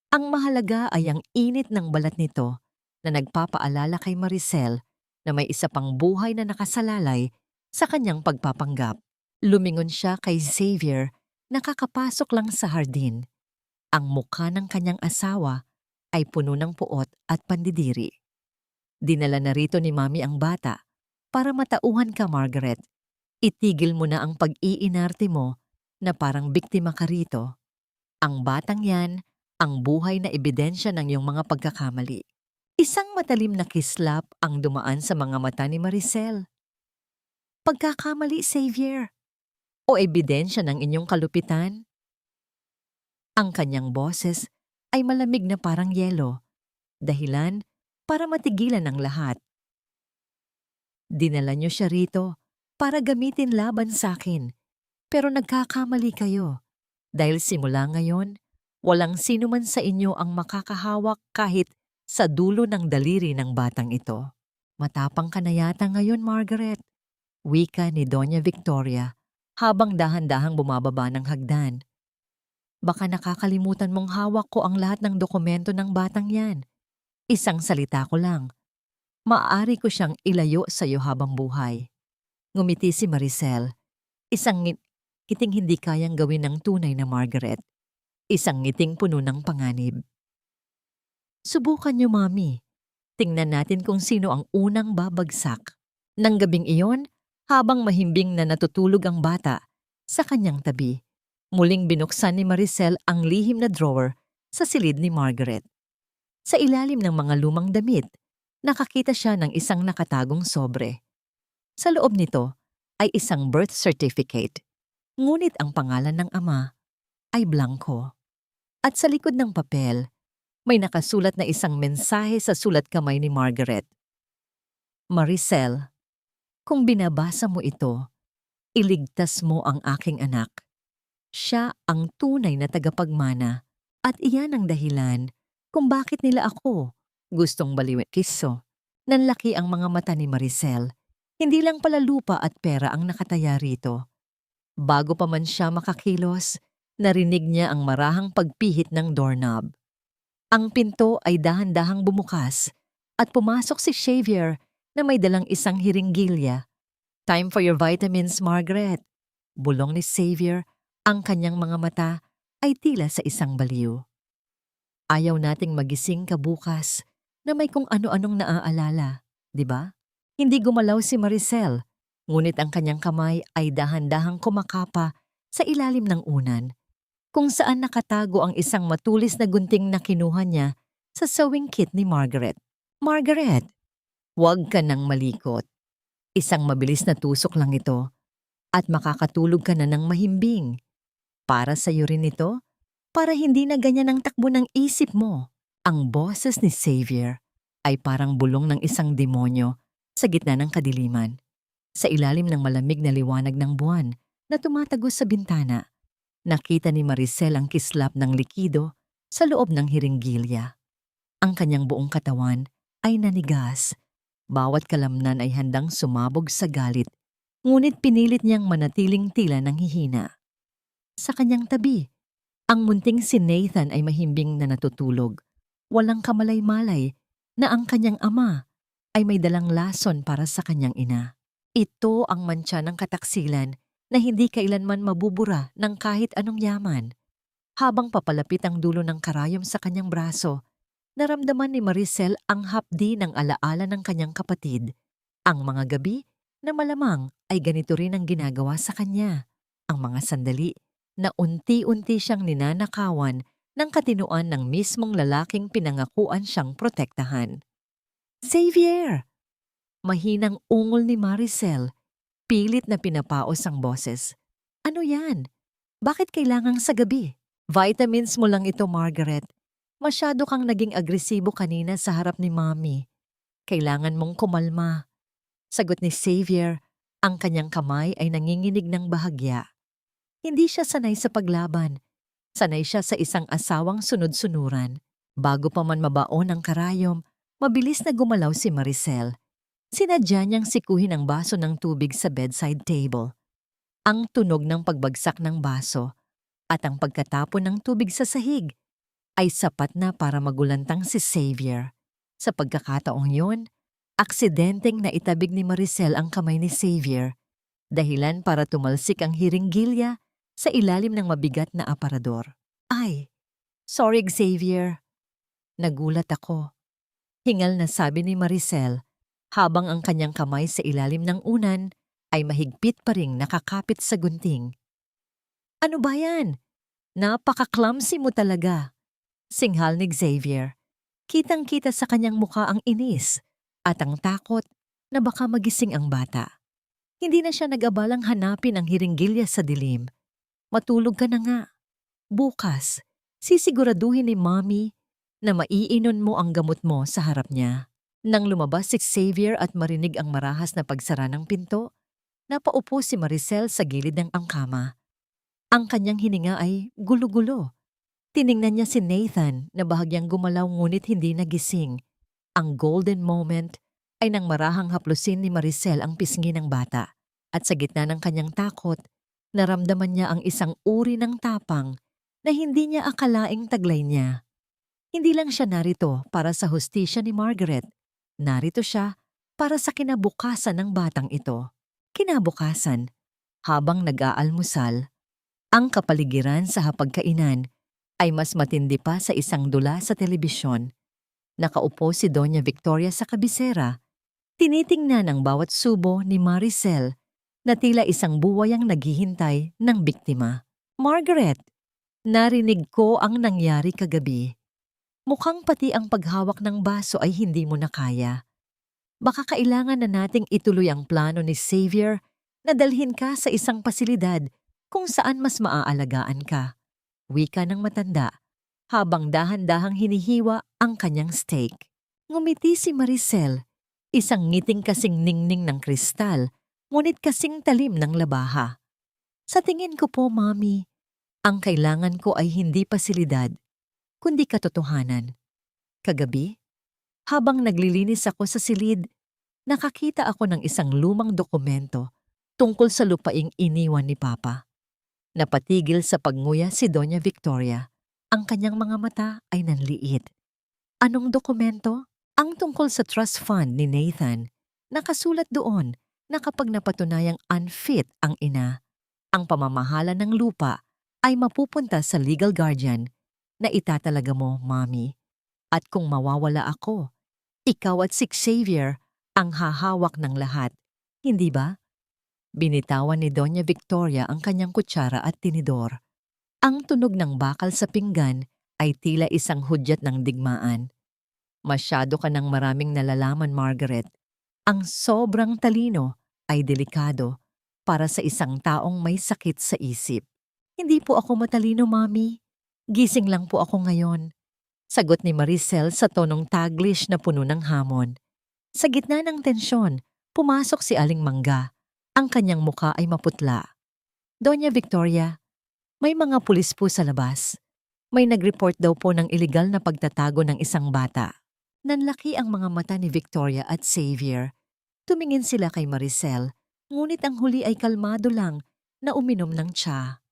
Ang mahalaga ay ang init ng balat nito na nagpapaalala kay Maricel na may isa pang buhay na nakasalalay sa kanyang pagpapanggap. Lumingon siya kay Xavier na kakapasok lang sa hardin. Ang mukha ng kanyang asawa ay puno ng puot at pandidiri. "Dinala na rito ni Mami ang bata para matauhan ka, Margaret. Itigil mo na ang pag-iinarte mo na parang biktima ka rito. Ang batang yan, ang buhay na ebidensya ng iyong mga pagkakamali." Isang matalim na kislap ang dumaan sa mga mata ni Maricel. "Pagkakamali, Xavier? O ebidensya ng inyong kalupitan?" Ang kanyang boses ay malamig na parang yelo, dahilan para matigilan ang lahat. "Dinala niyo siya rito para gamitin laban sa akin, pero nagkakamali kayo. Dahil simula ngayon, walang sino man sa inyo ang makakahawak kahit sa dulo ng daliri ng batang ito." "Matapang ka na yata ngayon, Margaret," wika ni Doña Victoria habang dahan-dahang bumababa ng hagdan. "Baka nakakalimutan mong hawak ko ang lahat ng dokumento ng batang yan. Isang salita ko lang. Maaari ko siyang ilayo sa iyo habang buhay." Ngumiti si Maricel. Isang ngiting hindi kayang gawin ng tunay na Margaret. Isang ngiting puno ng panganib. "Subukan niyo, Mami. Tingnan natin kung sino ang unang babagsak. Nang gabing iyon, habang mahimbing na natutulog ang bata sa kanyang tabi, muling binuksan ni Maricel ang lihim na drawer sa silid ni Margaret. Sa ilalim ng mga lumang damit, nakakita siya ng isang nakatagong sobre. Sa loob nito ay isang birth certificate, ngunit ang pangalan ng ama ay blanco. At sa likod ng papel, may nakasulat na isang mensahe sa sulat kamay ni Margaret. Maricel, kung binabasa mo ito, iligtas mo ang aking anak. Siya ang tunay na tagapagmana at iyan ang dahilan kung bakit nila ako gustong baliwin. Kiso, nanlaki ang mga mata ni Maricel. Hindi lang pala lupa at pera ang nakataya rito. Bago pa man siya makakilos, narinig niya ang marahang pagpihit ng doorknob. Ang pinto ay dahan-dahang bumukas at pumasok si Xavier na may dalang isang hiringgilya. Time for your vitamins, Margaret. Bulong ni Xavier, ang kanyang mga mata ay tila sa isang baliw. Ayaw nating magising kabukas na may kung ano-anong naaalala, di ba? Hindi gumalaw si Maricel, ngunit ang kanyang kamay ay dahan-dahang kumakapa sa ilalim ng unan, kung saan nakatago ang isang matulis na gunting na kinuha niya sa sewing kit ni Margaret. Margaret, huwag ka nang malikot. Isang mabilis na tusok lang ito at makakatulog ka na ng mahimbing. Para sa'yo rin ito, para hindi na ganyan ang takbo ng isip mo. Ang boses ni Xavier ay parang bulong ng isang demonyo sa gitna ng kadiliman. Sa ilalim ng malamig na liwanag ng buwan na tumatagos sa bintana, nakita ni Maricel ang kislap ng likido sa loob ng hiringgilya. Ang kanyang buong katawan ay nanigas. Bawat kalamnan ay handang sumabog sa galit, ngunit pinilit niyang manatiling tila ng hihina. Sa kanyang tabi, ang munting si Nathan ay mahimbing na natutulog. Walang kamalay-malay na ang kanyang ama ay may dalang lason para sa kanyang ina. Ito ang mantsa ng kataksilan na hindi kailanman mabubura ng kahit anong yaman. Habang papalapit ang dulo ng karayom sa kanyang braso, naramdaman ni Maricel ang hapdi ng alaala ng kanyang kapatid. Ang mga gabi na malamang ay ganito rin ang ginagawa sa kanya. Ang mga sandali na unti-unti siyang ninanakawan ng katinuan ng mismong lalaking pinangakuan siyang protektahan. Xavier! Mahinang ungol ni Maricel, pilit na pinapaos ang boses. Ano yan? Bakit kailangang sa gabi? Vitamins mo lang ito, Margaret. Masyado kang naging agresibo kanina sa harap ni Mommy. Kailangan mong kumalma. Sagot ni Xavier, ang kanyang kamay ay nanginginig ng bahagya. Hindi siya sanay sa paglaban. Sanay siya sa isang asawang sunod-sunuran. Bago pa man mabaon ang karayom, mabilis na gumalaw si Maricel. Sinadya niyang sikuhin ang baso ng tubig sa bedside table. Ang tunog ng pagbagsak ng baso at ang pagkatapon ng tubig sa sahig ay sapat na para magulantang si Xavier. Sa pagkakataong yon, aksidenteng naitabig ni Maricel ang kamay ni Xavier, dahilan para tumalsik ang hiringgilya sa ilalim ng mabigat na aparador. Ay, sorry Xavier. Nagulat ako. Hingal na sabi ni Maricel, habang ang kanyang kamay sa ilalim ng unan ay mahigpit pa ring nakakapit sa gunting. Ano ba yan? Napaka-clumsy mo talaga. Singhal ni Xavier. Kitang-kita sa kanyang mukha ang inis at ang takot na baka magising ang bata. Hindi na siya nag-abalang hanapin ang hiringgilya sa dilim. Matulog ka na nga. Bukas, sisiguraduhin ni Mommy na maiinon mo ang gamot mo sa harap niya. Nang lumabas si Xavier at marinig ang marahas na pagsara ng pinto, napaupo si Maricel sa gilid ng angkama. Ang kanyang hininga ay gulo-gulo. Tiningnan niya si Nathan na bahagyang gumalaw ngunit hindi nagising. Ang golden moment ay nang marahang haplusin ni Maricel ang pisngi ng bata. At sa gitna ng kanyang takot, naramdaman niya ang isang uri ng tapang na hindi niya akalaing taglay niya. Hindi lang siya narito para sa hustisya ni Margaret. Narito siya para sa kinabukasan ng batang ito. Kinabukasan, habang nag-aalmusal, ang kapaligiran sa hapagkainan ay mas matindi pa sa isang dula sa telebisyon. Nakaupo si Doña Victoria sa kabisera, tinitingnan ang bawat subo ni Maricel na tila isang buway ang naghihintay ng biktima. Margaret, narinig ko ang nangyari kagabi. Mukhang pati ang paghawak ng baso ay hindi mo na kaya. Baka kailangan na nating ituloy ang plano ni Xavier na dalhin ka sa isang pasilidad kung saan mas maaalagaan ka. Wika ng matanda habang dahan-dahang hinihiwa ang kanyang steak. Ngumiti si Maricel, isang ngiting kasing ningning ng kristal, ngunit kasing talim ng labaha. Sa tingin ko po, Mami, ang kailangan ko ay hindi pasilidad, kundi katotohanan. Kagabi, habang naglilinis ako sa silid, nakakita ako ng isang lumang dokumento tungkol sa lupaing iniwan ni Papa. Napatigil sa pagnguya si Doña Victoria. Ang kanyang mga mata ay nanliit. Anong dokumento? Ang tungkol sa trust fund ni Nathan. Nakasulat doon na kapag napatunayang unfit ang ina, ang pamamahala ng lupa ay mapupunta sa legal guardian na itatalaga mo, Mami. At kung mawawala ako, ikaw at si Xavier ang hahawak ng lahat. Hindi ba? Binitawan ni Doña Victoria ang kanyang kutsara at tinidor. Ang tunog ng bakal sa pinggan ay tila isang hudyat ng digmaan. Masyado ka ng maraming nalalaman, Margaret. Ang sobrang talino ay delikado para sa isang taong may sakit sa isip. Hindi po ako matalino, Mami. Gising lang po ako ngayon. Sagot ni Maricel sa tonong taglish na puno ng hamon. Sa gitna ng tensyon, pumasok si Aling Mangga. Ang kanyang muka ay maputla. Doña Victoria, may mga pulis po sa labas. May nag-report daw po ng iligal na pagtatago ng isang bata. Nanlaki ang mga mata ni Victoria at Xavier. Tumingin sila kay Maricel, ngunit ang huli ay kalmado lang na uminom ng tsa.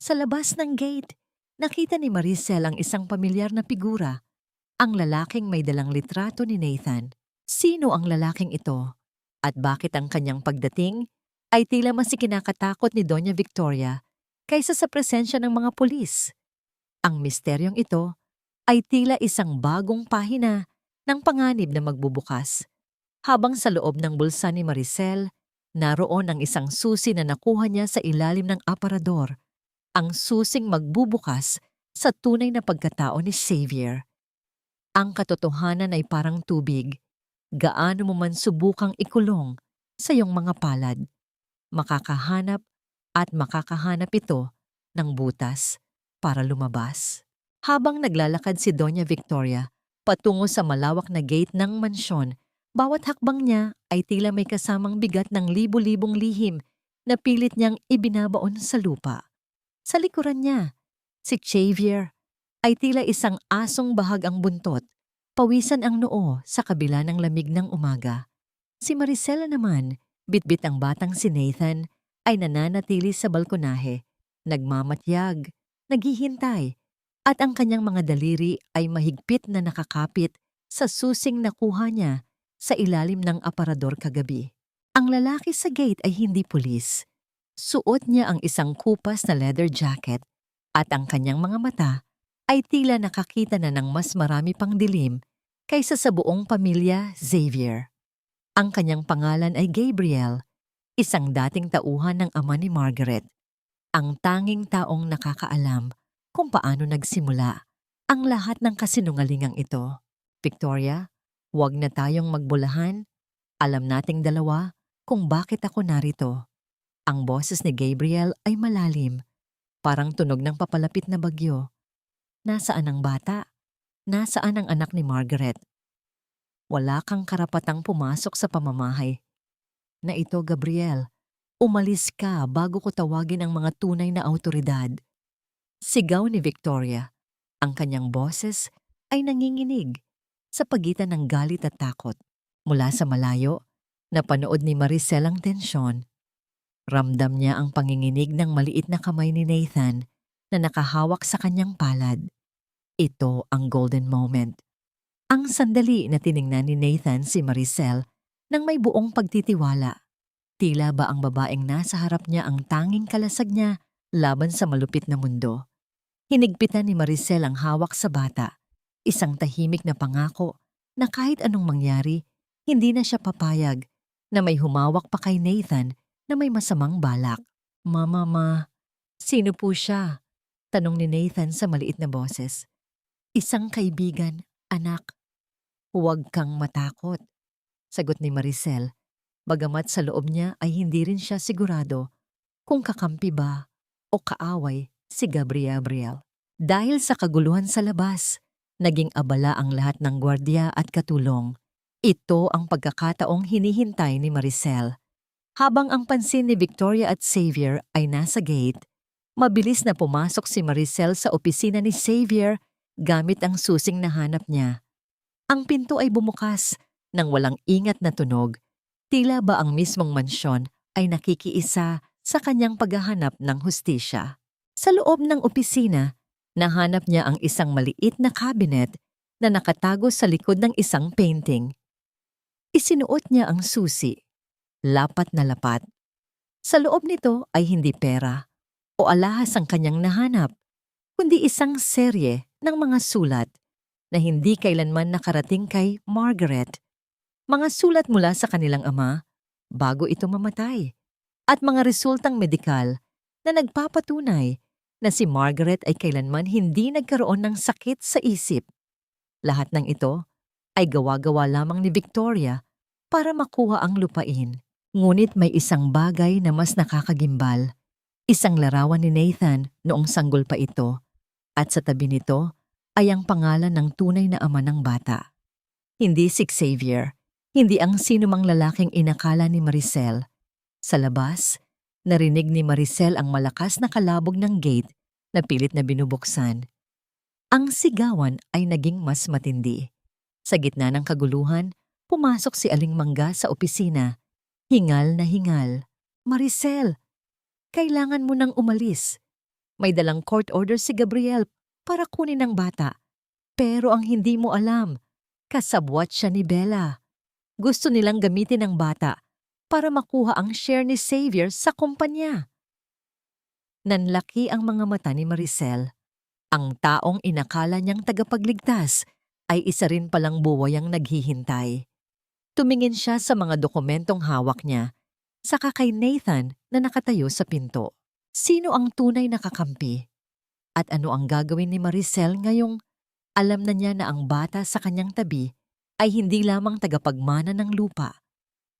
Sa labas ng gate, nakita ni Maricel ang isang pamilyar na figura, ang lalaking may dalang litrato ni Nathan. Sino ang lalaking ito? At bakit ang kanyang pagdating ay tila mas ikinakatakot ni Doña Victoria kaysa sa presensya ng mga pulis? Ang misteryong ito ay tila isang bagong pahina ng panganib na magbubukas. Habang sa loob ng bulsa ni Maricel, naroon ang isang susi na nakuha niya sa ilalim ng aparador. Ang susing magbubukas sa tunay na pagkatao ni Xavier. Ang katotohanan ay parang tubig. Gaano mo man subukang ikulong sa iyong mga palad, makakahanap at makakahanap ito ng butas para lumabas. Habang naglalakad si Doña Victoria patungo sa malawak na gate ng mansyon, bawat hakbang niya ay tila may kasamang bigat ng libu-libong lihim na pilit niyang ibinabaon sa lupa. Sa likuran niya, si Xavier ay tila isang asong bahag ang buntot, pawisan ang noo sa kabila ng lamig ng umaga. Si Maricela naman, bitbit ang batang si Nathan, ay nananatili sa balkonahe, nagmamatyag, naghihintay, at ang kanyang mga daliri ay mahigpit na nakakapit sa susing nakuha niya sa ilalim ng aparador kagabi. Ang lalaki sa gate ay hindi pulis. Suot niya ang isang kupas na leather jacket at ang kanyang mga mata ay tila nakakita na ng mas marami pang dilim kaysa sa buong pamilya Xavier. Ang kanyang pangalan ay Gabriel, isang dating tauhan ng ama ni Margaret. Ang tanging taong nakakaalam kung paano nagsimula ang lahat ng kasinungalingang ito. Victoria, huwag na tayong magbulahan. Alam nating dalawa kung bakit ako narito. Ang boses ni Gabriel ay malalim, parang tunog ng papalapit na bagyo. Nasaan ang bata? Nasaan ang anak ni Margaret? Wala kang karapatang pumasok sa pamamahay na ito, Gabriel. Umalis ka bago ko tawagin ang mga tunay na awtoridad. Sigaw ni Victoria. Ang kanyang boses ay nanginginig sa pagitan ng galit at takot. Mula sa malayo, napanood ni Maricel ang tensyon. Ramdam niya ang panginginig ng maliit na kamay ni Nathan na nakahawak sa kanyang palad. Ito ang golden moment. Ang sandali na tiningnan ni Nathan si Maricel nang may buong pagtitiwala. Tila ba ang babaeng nasa harap niya ang tanging kalasag niya laban sa malupit na mundo. Hinigpitan ni Maricel ang hawak sa bata. Isang tahimik na pangako na kahit anong mangyari, hindi na siya papayag na may humawak pa kay Nathan na may masamang balak. Mama, sino po siya? Tanong ni Nathan sa maliit na boses. Isang kaibigan, anak. Huwag kang matakot, sagot ni Maricel, bagamat sa loob niya ay hindi rin siya sigurado kung kakampi ba o kaaway si Gabriel. Dahil sa kaguluhan sa labas, naging abala ang lahat ng gwardiya at katulong. Ito ang pagkakataong hinihintay ni Maricel. Habang ang pansin ni Victoria at Xavier ay nasa gate, mabilis na pumasok si Maricel sa opisina ni Xavier gamit ang susing nahanap niya. Ang pinto ay bumukas nang walang ingat na tunog. Tila ba ang mismong mansyon ay nakikiisa sa kanyang paghahanap ng hustisya. Sa loob ng opisina, nahanap niya ang isang maliit na cabinet na nakatago sa likod ng isang painting. Isinuot niya ang susi, lapat na lapat. Sa loob nito ay hindi pera o alahas ang kanyang nahanap, kundi isang serye ng mga sulat na hindi kailanman nakarating kay Margaret. Mga sulat mula sa kanilang ama bago ito mamatay at mga resultang medikal na nagpapatunay na si Margaret ay kailanman hindi nagkaroon ng sakit sa isip. Lahat ng ito ay gawa-gawa lamang ni Victoria para makuha ang lupain. Ngunit may isang bagay na mas nakakagimbal. Isang larawan ni Nathan noong sanggol pa ito at sa tabi nito ay ang pangalan ng tunay na ama ng bata. Hindi si Xavier, hindi ang sinumang lalaking inakala ni Maricel. Sa labas, narinig ni Maricel ang malakas na kalabog ng gate na pilit na binubuksan. Ang sigawan ay naging mas matindi. Sa gitna ng kaguluhan, pumasok si Aling Mangga sa opisina. Hingal na hingal. Maricel, kailangan mo nang umalis. May dalang court order si Gabriel para kunin ang bata. Pero ang hindi mo alam, kasabwat siya ni Bella. Gusto nilang gamitin ang bata para makuha ang share ni Xavier sa kumpanya. Nanlaki ang mga mata ni Maricel. Ang taong inakala niyang tagapagligtas ay isa rin palang buwayang naghihintay. Tumingin siya sa mga dokumentong hawak niya, saka kay Nathan na nakatayo sa pinto. Sino ang tunay na kakampi? At ano ang gagawin ni Maricel ngayong alam na niya na ang bata sa kanyang tabi ay hindi lamang tagapagmana ng lupa,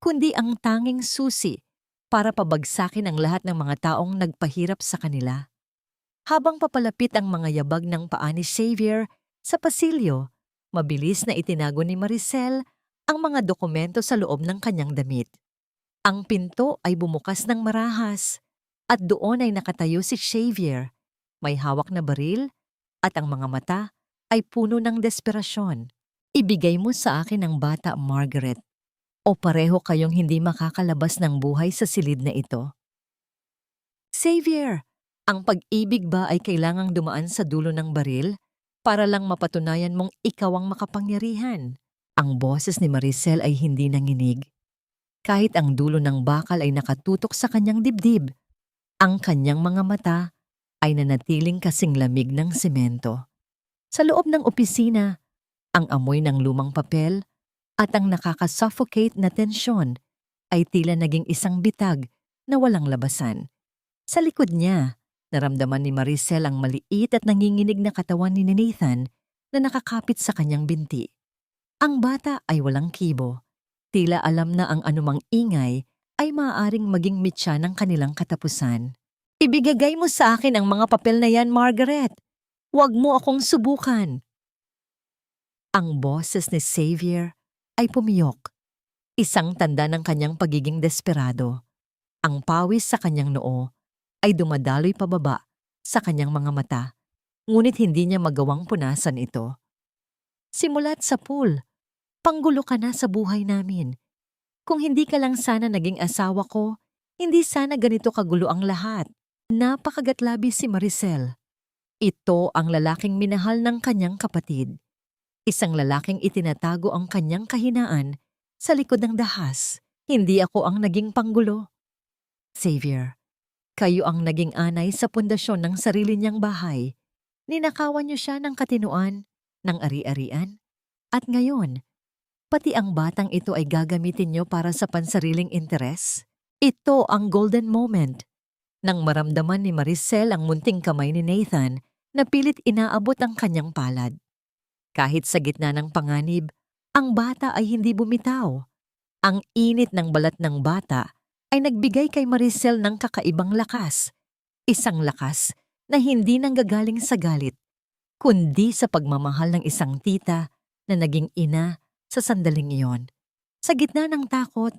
kundi ang tanging susi para pabagsakin ang lahat ng mga taong nagpahirap sa kanila. Habang papalapit ang mga yabag ng paa ni Xavier sa pasilyo, mabilis na itinago ni Maricel ang mga dokumento sa loob ng kanyang damit. Ang pinto ay bumukas ng marahas at doon ay nakatayo si Xavier. May hawak na baril at ang mga mata ay puno ng desperasyon. Ibigay mo sa akin ang bata, Margaret, o pareho kayong hindi makakalabas ng buhay sa silid na ito. Xavier, ang pag-ibig ba ay kailangang dumaan sa dulo ng baril para lang mapatunayan mong ikaw ang makapangyarihan? Ang boses ni Maricel ay hindi nanginig. Kahit ang dulo ng bakal ay nakatutok sa kanyang dibdib, ang kanyang mga mata ay nanatiling kasing lamig ng semento. Sa loob ng opisina, ang amoy ng lumang papel at ang nakakasuffocate na tensyon ay tila naging isang bitag na walang labasan. Sa likod niya, naramdaman ni Maricel ang maliit at nanginginig na katawan ni Nathan na nakakapit sa kanyang binti. Ang bata ay walang kibo. Tila alam na ang anumang ingay ay maaaring maging mitya ng kanilang katapusan. Ibigay mo sa akin ang mga papel na yan, Margaret. Huwag mo akong subukan. Ang boses ni Xavier ay pumiyok. Isang tanda ng kanyang pagiging desperado. Ang pawis sa kanyang noo ay dumadaloy pababa sa kanyang mga mata, ngunit hindi niya magawang punasan ito. Simulat sa pool, panggulo ka na sa buhay namin. Kung hindi ka lang sana naging asawa ko, hindi sana ganito kagulo ang lahat. Napakagatlabi si Maricel. Ito ang lalaking minahal ng kanyang kapatid. Isang lalaking itinatago ang kanyang kahinaan sa likod ng dahas. Hindi ako ang naging panggulo. Xavier, kayo ang naging anay sa pundasyon ng sarili niyang bahay. Ninakawan niyo siya ng katinuan, ng ari-arian. At ngayon, pati ang batang ito ay gagamitin nyo para sa pansariling interes? Ito ang golden moment. Nang maramdaman ni Maricel ang munting kamay ni Nathan na pilit inaabot ang kanyang palad. Kahit sa gitna ng panganib, ang bata ay hindi bumitaw. Ang init ng balat ng bata ay nagbigay kay Maricel ng kakaibang lakas. Isang lakas na hindi nanggagaling sa galit, kundi sa pagmamahal ng isang tita na naging ina sa sandaling iyon. Sa gitna ng takot,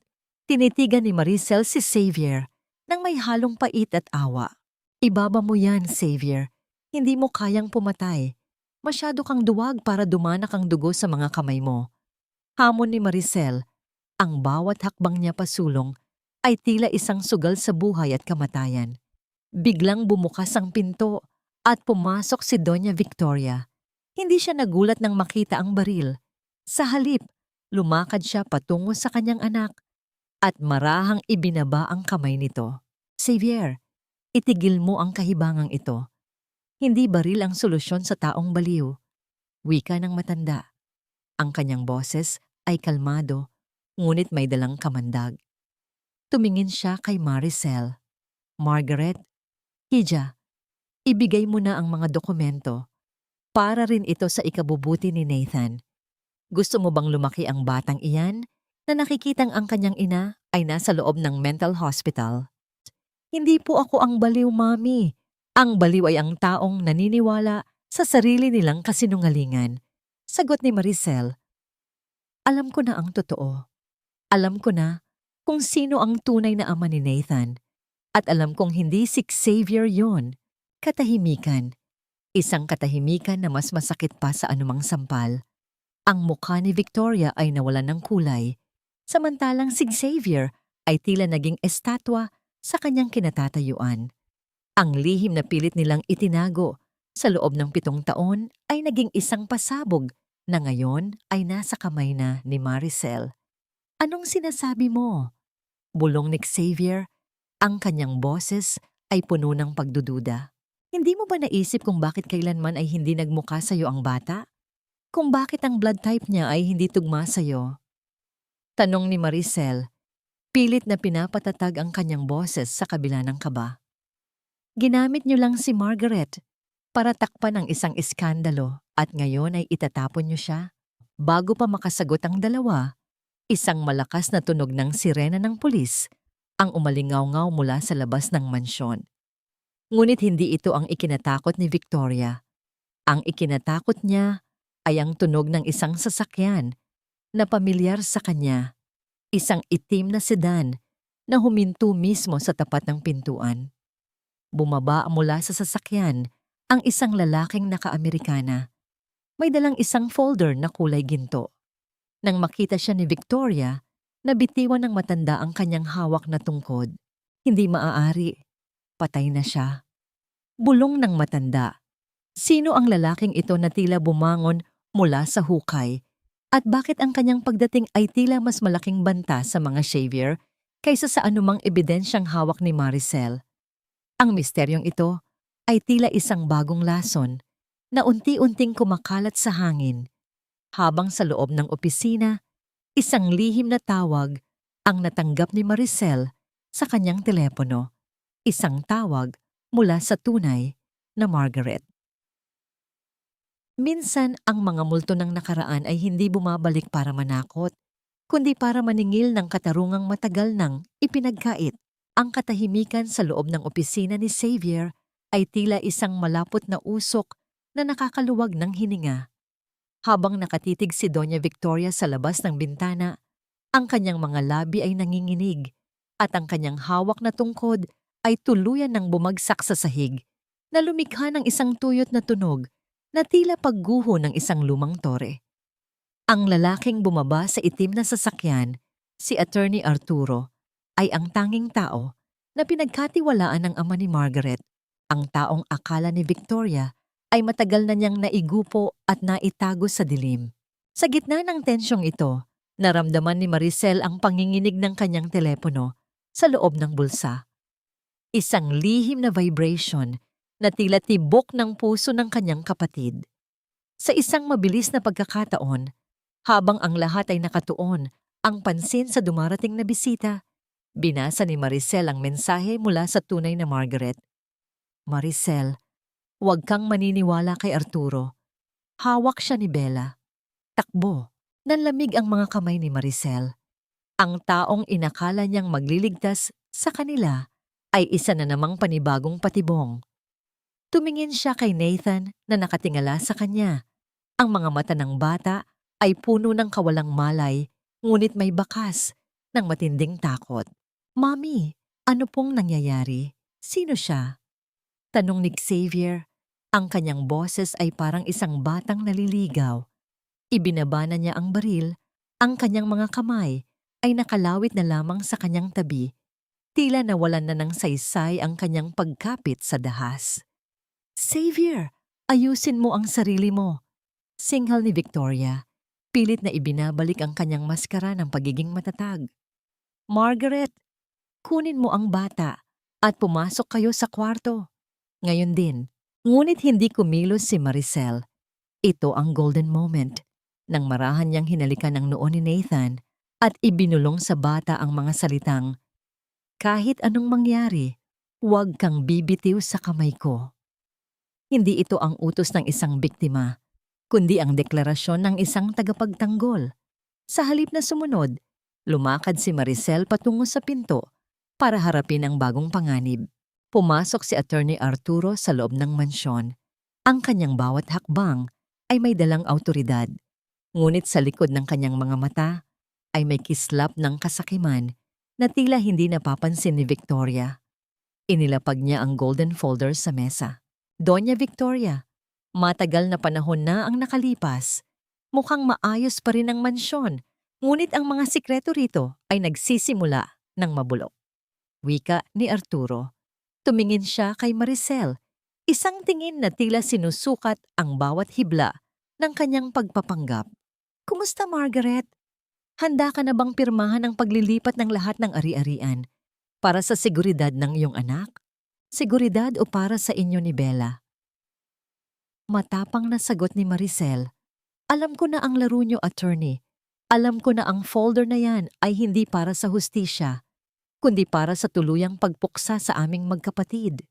tinitigan ni Maricel si Xavier nang may halong pait at awa. Ibaba mo yan, Xavier. Hindi mo kayang pumatay. Masyado kang duwag para dumanak ang dugo sa mga kamay mo. Hamon ni Maricel, ang bawat hakbang niya pasulong ay tila isang sugal sa buhay at kamatayan. Biglang bumukas ang pinto at pumasok si Doña Victoria. Hindi siya nagulat nang makita ang baril. Sa halip, lumakad siya patungo sa kanyang anak at marahang ibinaba ang kamay nito. Xavier, itigil mo ang kahibangang ito. Hindi baril ang solusyon sa taong baliw. Wika ng matanda. Ang kanyang boses ay kalmado, ngunit may dalang kamandag. Tumingin siya kay Maricel. Margaret, Hija, ibigay mo na ang mga dokumento. Para rin ito sa ikabubuti ni Nathan. Gusto mo bang lumaki ang batang iyan na nakikitang ang kanyang ina ay nasa loob ng mental hospital? Hindi po ako ang baliw, Mami. Ang baliw ay ang taong naniniwala sa sarili nilang kasinungalingan. Sagot ni Maricel. Alam ko na ang totoo. Alam ko na kung sino ang tunay na ama ni Nathan. At alam kong hindi si Xavier yon. Katahimikan. Isang katahimikan na mas masakit pa sa anumang sampal. Ang mukha ni Victoria ay nawalan ng kulay, samantalang si Xavier ay tila naging estatwa sa kanyang kinatatayuan. Ang lihim na pilit nilang itinago sa loob ng 7 taon ay naging isang pasabog na ngayon ay nasa kamay na ni Maricel. Anong sinasabi mo? Bulong ni Xavier, ang kanyang boses ay puno ng pagdududa. Hindi mo ba naisip kung bakit kailanman ay hindi nagmukha sa'yo ang bata? Kung bakit ang blood type niya ay hindi tugma sa'yo? Tanong ni Maricel, pilit na pinapatatag ang kanyang boses sa kabila ng kaba. Ginamit niyo lang si Margaret para takpan ang isang iskandalo at ngayon ay itatapon niyo siya. Bago pa makasagot ang dalawa, isang malakas na tunog ng sirena ng pulis ang umalingaw-ngaw mula sa labas ng mansyon. Ngunit hindi ito ang ikinatakot ni Victoria. Ang ikinatakot niya ay ang tunog ng isang sasakyan na pamilyar sa kanya, isang itim na sedan na huminto mismo sa tapat ng pintuan. Bumaba mula sa sasakyan ang isang lalaking naka-Amerikana. May dalang isang folder na kulay ginto. Nang makita siya ni Victoria, nabitiwan ng matanda ang kanyang hawak na tungkod. Hindi maaari. Patay na siya. Bulong ng matanda. Sino ang lalaking ito na tila bumangon mula sa hukay? At bakit ang kanyang pagdating ay tila mas malaking banta sa mga Xavier kaysa sa anumang ebidensyang hawak ni Maricel? Ang misteryong ito ay tila isang bagong lason na unti-unting kumakalat sa hangin. Habang sa loob ng opisina, isang lihim na tawag ang natanggap ni Maricel sa kanyang telepono. Isang tawag mula sa tunay na Margaret. Minsan ang mga multo ng nakaraan ay hindi bumabalik para manakot, kundi para maningil ng katarungang matagal nang ipinagkait. Ang katahimikan sa loob ng opisina ni Xavier ay tila isang malapot na usok na nakakaluwag ng hininga. Habang nakatitig si Doña Victoria sa labas ng bintana, ang kanyang mga labi ay nanginginig at ang kanyang hawak na tungkod ay tuluyan ng bumagsak sa sahig na lumikha ng isang tuyot na tunog na tila pagguho ng isang lumang tore. Ang lalaking bumaba sa itim na sasakyan, si Attorney Arturo, ay ang tanging tao na pinagkatiwalaan ng ama ni Margaret, ang taong akala ni Victoria ay matagal na niyang naigupo at naitago sa dilim. Sa gitna ng tensyong ito, naramdaman ni Maricel ang panginginig ng kanyang telepono sa loob ng bulsa. Isang lihim na vibration na tila tibok ng puso ng kanyang kapatid. Sa isang mabilis na pagkakataon, habang ang lahat ay nakatuon, ang pansin sa dumarating na bisita, binasa ni Maricel ang mensahe mula sa tunay na Margaret. Maricel, huwag kang maniniwala kay Arturo. Hawak siya ni Bella. Takbo. Nanlamig ang mga kamay ni Maricel. Ang taong inakala niyang magliligtas sa kanila ay isa na namang panibagong patibong. Tumingin siya kay Nathan na nakatingala sa kanya. Ang mga mata ng bata ay puno ng kawalang malay, ngunit may bakas ng matinding takot. Mami, ano pong nangyayari? Sino siya? Tanong ni Xavier. Ang kanyang boses ay parang isang batang naliligaw. Ibinaba na niya ang baril, ang kanyang mga kamay ay nakalawit na lamang sa kanyang tabi. Tila nawalan na ng saysay ang kanyang pagkapit sa dahas. Xavier, ayusin mo ang sarili mo. Singhal ni Victoria. Pilit na ibinabalik ang kanyang maskara ng pagiging matatag. Margaret, kunin mo ang bata at pumasok kayo sa kwarto. Ngayon din, ngunit hindi kumilos si Maricel. Ito ang golden moment nang marahan niyang hinalikan ng noo ni Nathan at ibinulong sa bata ang mga salitang, "Kahit anong mangyari, huwag kang bibitiw sa kamay ko." Hindi ito ang utos ng isang biktima, kundi ang deklarasyon ng isang tagapagtanggol. Sa halip na sumunod, lumakad si Maricel patungo sa pinto para harapin ang bagong panganib. Pumasok si Attorney Arturo sa loob ng mansyon. Ang kanyang bawat hakbang ay may dalang awtoridad. Ngunit sa likod ng kanyang mga mata ay may kislap ng kasakiman na tila hindi napapansin ni Victoria. Inilapag niya ang golden folder sa mesa. Doña Victoria, matagal na panahon na ang nakalipas. Mukhang maayos pa rin ang mansyon, ngunit ang mga sikreto rito ay nagsisimula ng mabulok. Wika ni Arturo. Tumingin siya kay Maricel, isang tingin na tila sinusukat ang bawat hibla ng kanyang pagpapanggap. Kumusta, Margaret? Handa ka na bang pirmahan ang paglilipat ng lahat ng ari-arian para sa seguridad ng iyong anak? Seguridad o para sa inyo ni Bella? Matapang na sagot ni Maricel. Alam ko na ang laro niyo, attorney. Alam ko na ang folder na yan ay hindi para sa hustisya, kundi para sa tuluyang pagpuksa sa aming magkapatid.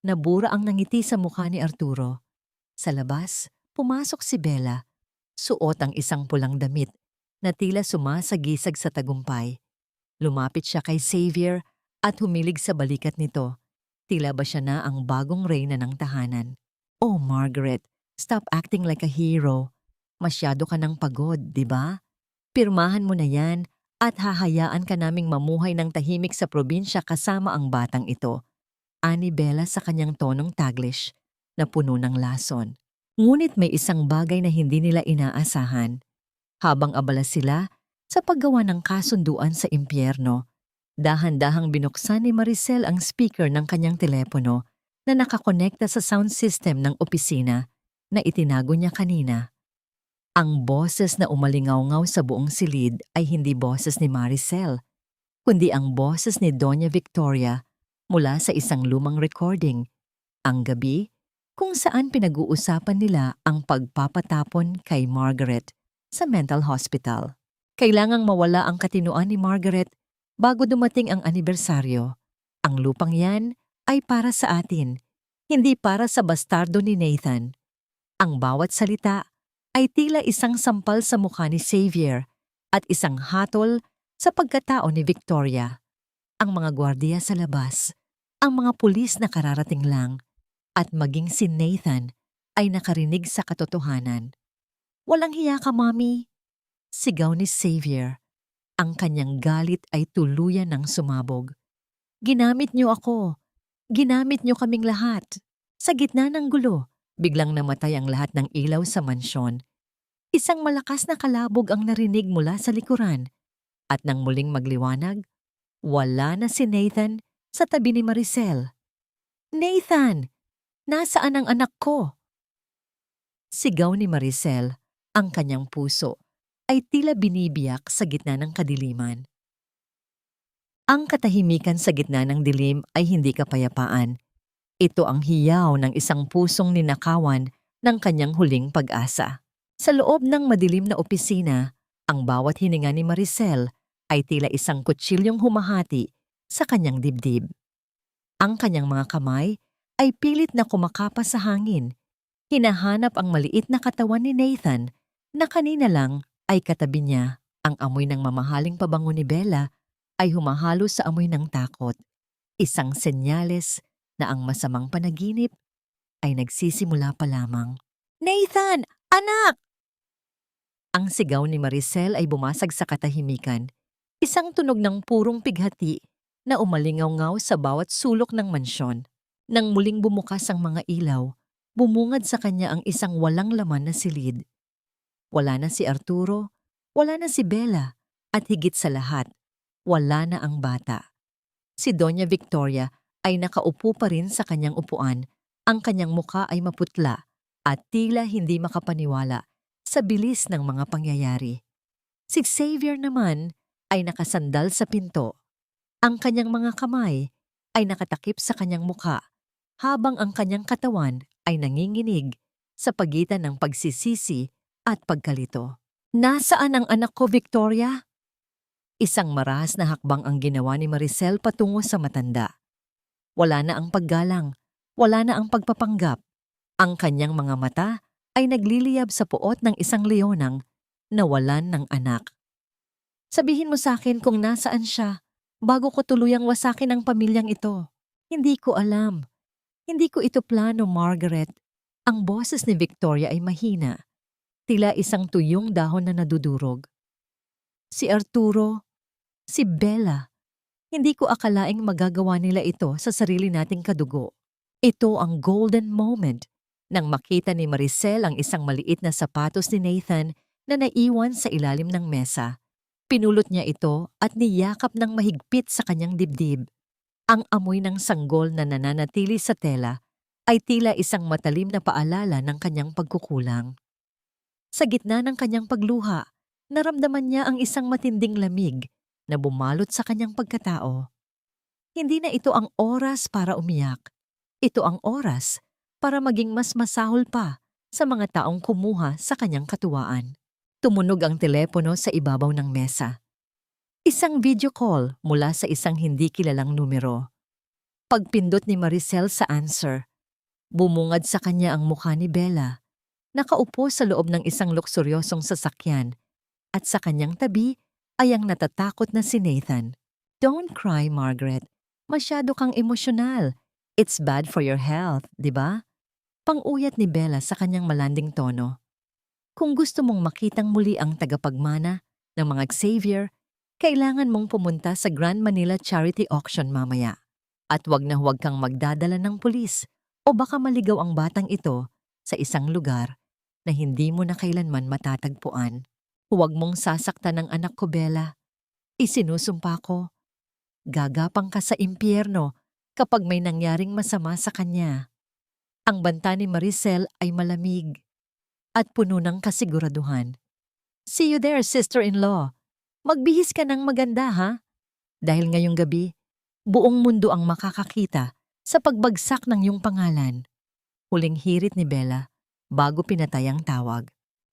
Nabura ang nangiti sa mukha ni Arturo. Sa labas, pumasok si Bella. Suot ang isang pulang damit na tila sumasagisag sa tagumpay. Lumapit siya kay Xavier at humilig sa balikat nito. Tila ba siya na ang bagong reyna ng tahanan? Oh, Margaret, stop acting like a hero. Masyado ka ng pagod, di ba? Pirmahan mo na yan at hahayaan ka naming mamuhay ng tahimik sa probinsya kasama ang batang ito. Ani Bella sa kanyang tonong Taglish na puno ng lason. Ngunit may isang bagay na hindi nila inaasahan. Habang abala sila sa paggawa ng kasunduan sa impyerno, dahan-dahang binuksan ni Maricel ang speaker ng kanyang telepono na nakakonekta sa sound system ng opisina na itinago niya kanina. Ang boses na umalingaw-ngaw sa buong silid ay hindi boses ni Maricel, kundi ang boses ni Doña Victoria mula sa isang lumang recording, ang gabi kung saan pinag-uusapan nila ang pagpapatapon kay Margaret sa mental hospital. Kailangang mawala ang katinuan ni Margaret bago dumating ang anibersaryo. Ang lupang yan ay para sa atin, hindi para sa bastardo ni Nathan. Ang bawat salita ay tila isang sampal sa mukha ni Xavier at isang hatol sa pagkatao ni Victoria. Ang mga gwardiya sa labas, ang mga pulis na kararating lang, at maging si Nathan ay nakarinig sa katotohanan. Walang hiya ka, Mami! Sigaw ni Xavier. Ang kanyang galit ay tuluyan ng sumabog. Ginamit niyo ako. Ginamit niyo kaming lahat. Sa gitna ng gulo, biglang namatay ang lahat ng ilaw sa mansyon. Isang malakas na kalabog ang narinig mula sa likuran. At nang muling magliwanag, wala na si Nathan sa tabi ni Maricel. Nathan! Nasaan ang anak ko? Sigaw ni Maricel, ang kanyang puso ay tila binibiyak sa gitna ng kadiliman. Ang katahimikan sa gitna ng dilim ay hindi kapayapaan. Ito ang hiyaw ng isang pusong ninakawan ng kanyang huling pag-asa. Sa loob ng madilim na opisina, ang bawat hininga ni Maricel ay tila isang kutsilyong humahati sa kanyang dibdib. Ang kanyang mga kamay ay pilit na kumakapas sa hangin. Hinahanap ang maliit na katawan ni Nathan na kanina lang ay katabi niya. Ang amoy ng mamahaling pabango ni Bella ay humahalo sa amoy ng takot. Isang senyales na ang masamang panaginip ay nagsisimula pa lamang. "Nathan! Anak!" Ang sigaw ni Maricel ay bumasag sa katahimikan. Isang tunog ng purong pighati na umalingaw-ngaw sa bawat sulok ng mansyon. Nang muling bumukas ang mga ilaw, bumungad sa kanya ang isang walang laman na silid. Wala na si Arturo, wala na si Bella, at higit sa lahat, wala na ang bata. Si Doña Victoria ay nakaupo pa rin sa kanyang upuan. Ang kanyang muka ay maputla at tila hindi makapaniwala sa bilis ng mga pangyayari. Si Xavier naman ay nakasandal sa pinto. Ang kanyang mga kamay ay nakatakip sa kanyang muka habang ang kanyang katawan ay nanginginig sa pagitan ng pagsisisi at pagkalito. "Nasaan ang anak ko, Victoria?" Isang marahas na hakbang ang ginawa ni Maricel patungo sa matanda. Wala na ang paggalang, wala na ang pagpapanggap. Ang kanyang mga mata ay nagliliyab sa puot ng isang leonang nawalan ng anak. "Sabihin mo sa akin kung nasaan siya bago ko tuluyang wasakin ang pamilyang ito." "Hindi ko alam. Hindi ko ito plano, Margaret." Ang boses ni Victoria ay mahina, tila isang tuyong dahon na nadudurog. "Si Arturo, si Bella, hindi ko akalaing magagawa nila ito sa sarili nating kadugo." Ito ang golden moment nang makita ni Maricel ang isang maliit na sapatos ni Nathan na naiwan sa ilalim ng mesa. Pinulot niya ito at niyakap ng mahigpit sa kanyang dibdib. Ang amoy ng sanggol na nananatili sa tela ay tila isang matalim na paalala ng kanyang pagkukulang. Sa gitna ng kanyang pagluha, naramdaman niya ang isang matinding lamig na bumalot sa kanyang pagkatao. Hindi na ito ang oras para umiyak. Ito ang oras para maging mas masahol pa sa mga taong kumuha sa kanyang katuwaan. Tumunog ang telepono sa ibabaw ng mesa. Isang video call mula sa isang hindi kilalang numero. Pagpindot ni Maricel sa answer, bumungad sa kanya ang mukha ni Bella. Nakaupo sa loob ng isang luksuryosong sasakyan at sa kanyang tabi ay ang natatakot na si Nathan. "Don't cry, Margaret. Masyado kang emosyonal. It's bad for your health, di ba?" Pang-uyat ni Bella sa kanyang malanding tono. "Kung gusto mong makitang muli ang tagapagmana ng mga Xavier, kailangan mong pumunta sa Grand Manila Charity Auction mamaya. At huwag na huwag kang magdadala ng pulis o baka maligaw ang batang ito sa isang lugar na hindi mo na kailanman matatagpuan. Huwag mong sasaktan ang anak ko, Bella. Isinusumpa ko. Gagapang ka sa impyerno kapag may nangyaring masama sa kanya." Ang banta ni Maricel ay malamig at puno ng kasiguraduhan. "See you there, sister-in-law. Magbihis ka ng maganda, ha? Dahil ngayong gabi, buong mundo ang makakakita sa pagbagsak ng iyong pangalan." Huling hirit ni Bella bago pinatay ang tawag.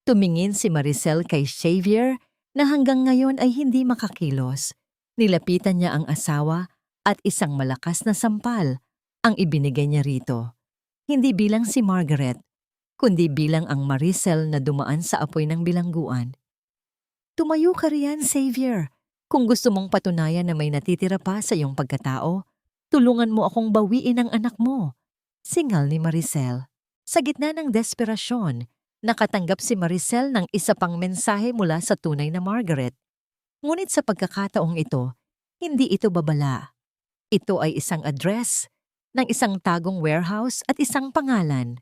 Tumingin si Maricel kay Xavier na hanggang ngayon ay hindi makakilos. Nilapitan niya ang asawa at isang malakas na sampal ang ibinigay niya rito. Hindi bilang si Margaret, kundi bilang ang Maricel na dumaan sa apoy ng bilangguan. "Tumayo ka riyan, Xavier. Kung gusto mong patunayan na may natitira pa sa iyong pagkatao, tulungan mo akong bawiin ang anak mo." Singal ni Maricel. Sa gitna ng desperasyon, nakatanggap si Maricel ng isa pang mensahe mula sa tunay na Margaret. Ngunit sa pagkakataong ito, hindi ito babala. Ito ay isang address ng isang tagong warehouse at isang pangalan.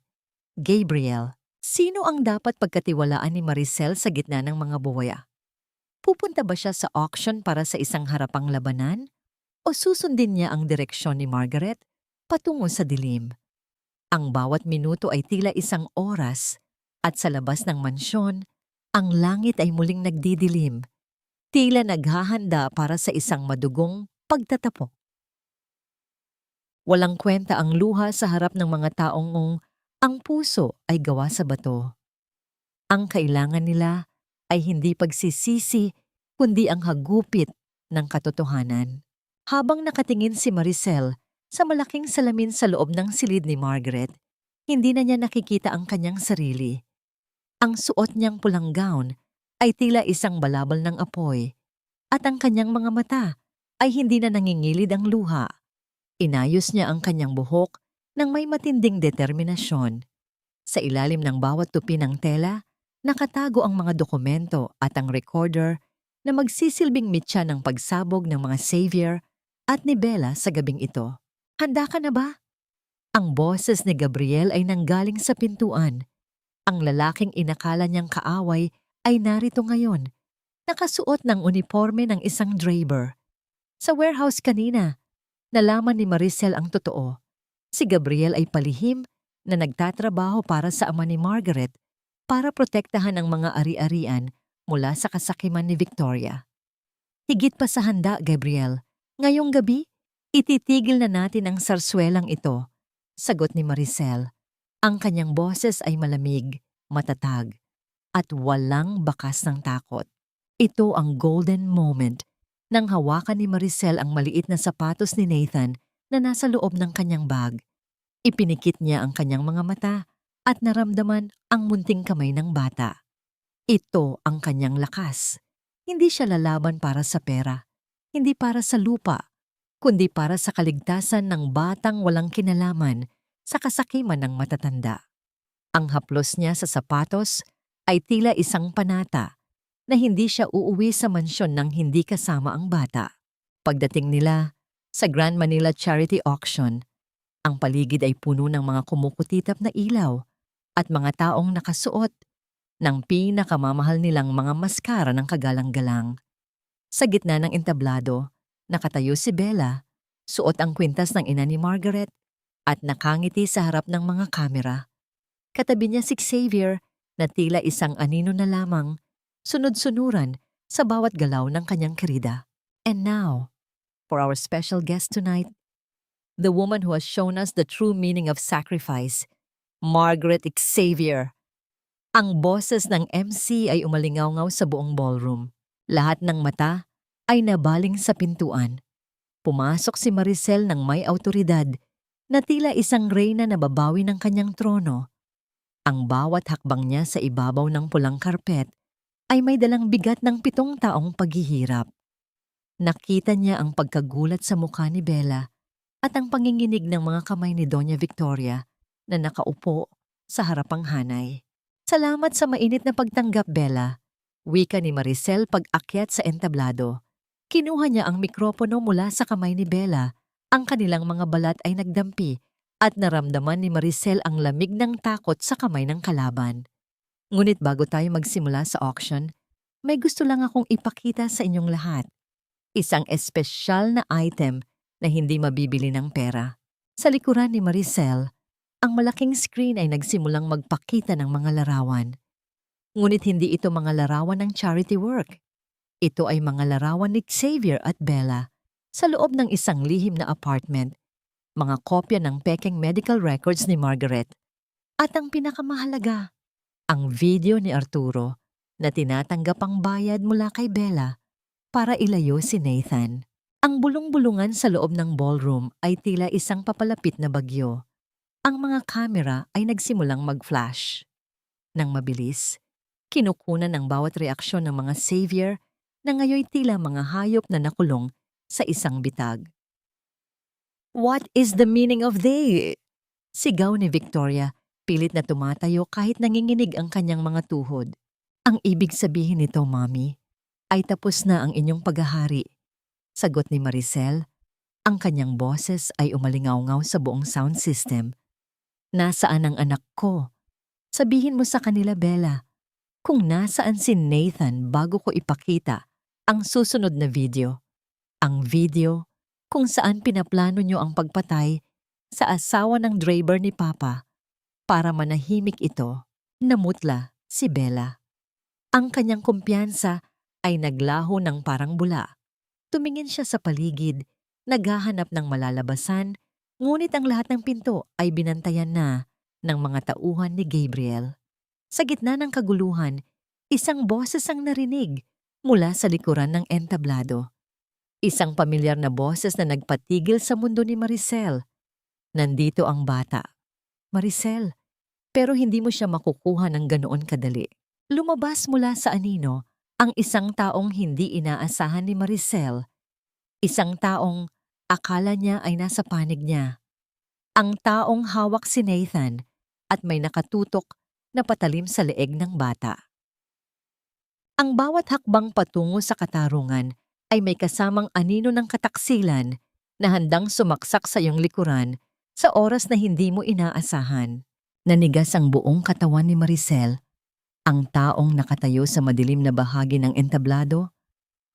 Gabriel. Sino ang dapat pagkatiwalaan ni Maricel sa gitna ng mga buwaya? Pupunta ba siya sa auction para sa isang harapang labanan? O susundin niya ang direksyon ni Margaret patungo sa dilim? Ang bawat minuto ay tila isang oras at sa labas ng mansyon, ang langit ay muling nagdidilim. Tila naghahanda para sa isang madugong pagtatapok. Walang kwenta ang luha sa harap ng mga taong Ang puso ay gawa sa bato. Ang kailangan nila ay hindi pagsisisi kundi ang hagupit ng katotohanan. Habang nakatingin si Maricel sa malaking salamin sa loob ng silid ni Margaret, hindi na niya nakikita ang kanyang sarili. Ang suot niyang pulang gown ay tila isang balabal ng apoy at ang kanyang mga mata ay hindi na nangingilid ang luha. Inayos niya ang kanyang buhok ng may matinding determinasyon. Sa ilalim ng bawat tupi ng tela, nakatago ang mga dokumento at ang recorder na magsisilbing mitya ng pagsabog ng mga Xavier at ni Bella sa gabing ito. Handa ka na ba? Ang boses ni Gabriel ay nanggaling sa pintuan. Ang lalaking inakala niyang kaaway ay narito ngayon, nakasuot ng uniforme ng isang draper. Sa warehouse kanina, nalaman ni Maricel ang totoo. Si Gabriel ay palihim na nagtatrabaho para sa ama ni Margaret para protektahan ang mga ari-arian mula sa kasakiman ni Victoria. Higit pa sa handa, Gabriel, ngayong gabi, ititigil na natin ang sarswelang ito, sagot ni Maricel. Ang kanyang boses ay malamig, matatag, at walang bakas ng takot. Ito ang golden moment nang hawakan ni Maricel ang maliit na sapatos ni Nathan na nasa loob ng kanyang bag. Ipinikit niya ang kanyang mga mata at naramdaman ang munting kamay ng bata. Ito ang kanyang lakas. Hindi siya lalaban para sa pera, hindi para sa lupa, kundi para sa kaligtasan ng batang walang kinalaman sa kasakiman ng matatanda. Ang haplos niya sa sapatos ay tila isang panata na hindi siya uuwi sa mansyon nang hindi kasama ang bata. Pagdating nila sa Grand Manila Charity Auction, ang paligid ay puno ng mga kumukutitap na ilaw at mga taong nakasuot ng pinakamamahal nilang mga maskara ng kagalang-galang. Sa gitna ng entablado, nakatayo si Bella, suot ang kwintas ng ina ni Margaret at nakangiti sa harap ng mga kamera. Katabi niya si Xavier na tila isang anino na lamang, sunod-sunuran sa bawat galaw ng kanyang kerida. And now, for our special guest tonight, the woman who has shown us the true meaning of sacrifice, Margaret Xavier. Ang boses ng MC ay umalingaw-ngaw sa buong ballroom. Lahat ng mata ay nabaling sa pintuan. Pumasok si Maricel ng may autoridad na tila isang reyna na babawi ng kanyang trono. Ang bawat hakbang niya sa ibabaw ng pulang karpet ay may dalang bigat ng 7 taong paghihirap. Nakita niya ang pagkagulat sa mukha ni Bella at ang panginginig ng mga kamay ni Doña Victoria na nakaupo sa harapang hanay. Salamat sa mainit na pagtanggap, Bella. Wika ni Maricel pag-akyat sa entablado. Kinuha niya ang mikropono mula sa kamay ni Bella. Ang kanilang mga balat ay nagdampi at naramdaman ni Maricel ang lamig ng takot sa kamay ng kalaban. Ngunit bago tayo magsimula sa auction, may gusto lang akong ipakita sa inyong lahat. Isang espesyal na item na hindi mabibili ng pera. Sa likuran ni Maricel, ang malaking screen ay nagsimulang magpakita ng mga larawan. Ngunit hindi ito mga larawan ng charity work. Ito ay mga larawan ni Xavier at Bella sa loob ng isang lihim na apartment, mga kopya ng pekeng medical records ni Margaret. At ang pinakamahalaga, ang video ni Arturo na tinatanggap ang bayad mula kay Bella para ilayo si Nathan. Ang bulong-bulungan sa loob ng ballroom ay tila isang papalapit na bagyo. Ang mga kamera ay nagsimulang mag-flash. Nang mabilis, kinukunan ng bawat reaksyon ng mga Xavier na ngayoy tila mga hayop na nakulong sa isang bitag. What is the meaning of this? Sigaw ni Victoria, pilit na tumatayo kahit nanginginig ang kanyang mga tuhod. Ang ibig sabihin nito, Mommy, ay tapos na ang inyong paghahari. Sagot ni Maricel, ang kanyang boses ay umalingaw-ngaw sa buong sound system. Nasaan ang anak ko? Sabihin mo sa kanila, Bella, kung nasaan si Nathan bago ko ipakita ang susunod na video. Ang video kung saan pinaplano nyo ang pagpatay sa asawa ng draper ni Papa para manahimik ito. Namutla si Bella. Ang kanyang kumpiyansa ay naglaho ng parang bula. Tumingin siya sa paligid, naghahanap ng malalabasan, ngunit ang lahat ng pinto ay binantayan na ng mga tauhan ni Gabriel. Sa gitna ng kaguluhan, isang boses ang narinig mula sa likuran ng entablado. Isang pamilyar na boses na nagpatigil sa mundo ni Maricel. Nandito ang bata. Maricel, pero hindi mo siya makukuha ng ganoon kadali. Lumabas mula sa anino ang isang taong hindi inaasahan ni Maricel. Isang taong akala niya ay nasa panig niya. Ang taong hawak si Nathan at may nakatutok na patalim sa leeg ng bata. Ang bawat hakbang patungo sa katarungan ay may kasamang anino ng kataksilan na handang sumaksak sa iyong likuran sa oras na hindi mo inaasahan. Nanigas ang buong katawan ni Maricel. Ang taong nakatayo sa madilim na bahagi ng entablado,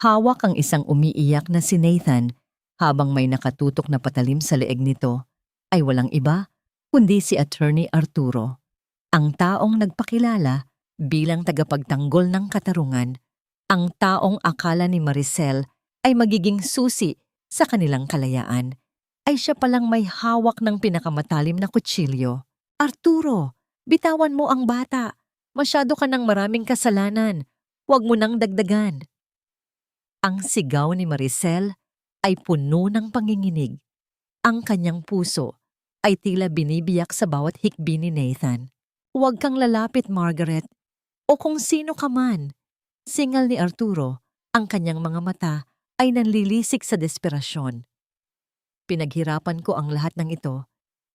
hawak ang isang umiiyak na si Nathan habang may nakatutok na patalim sa leeg nito ay walang iba kundi si Attorney Arturo, ang taong nagpakilala bilang tagapagtanggol ng katarungan, ang taong akala ni Maricel ay magiging susi sa kanilang kalayaan, ay siya palang may hawak ng pinakamatalim na kutsilyo. Arturo, bitawan mo ang bata. Masyado ka ng maraming kasalanan. Huwag mo nang dagdagan. Ang sigaw ni Maricel ay puno ng panginginig. Ang kanyang puso ay tila binibiyak sa bawat hikbi ni Nathan. Huwag kang lalapit, Margaret, o kung sino ka man. Singal ni Arturo, ang kanyang mga mata ay nanlilisik sa desperasyon. Pinaghirapan ko ang lahat ng ito.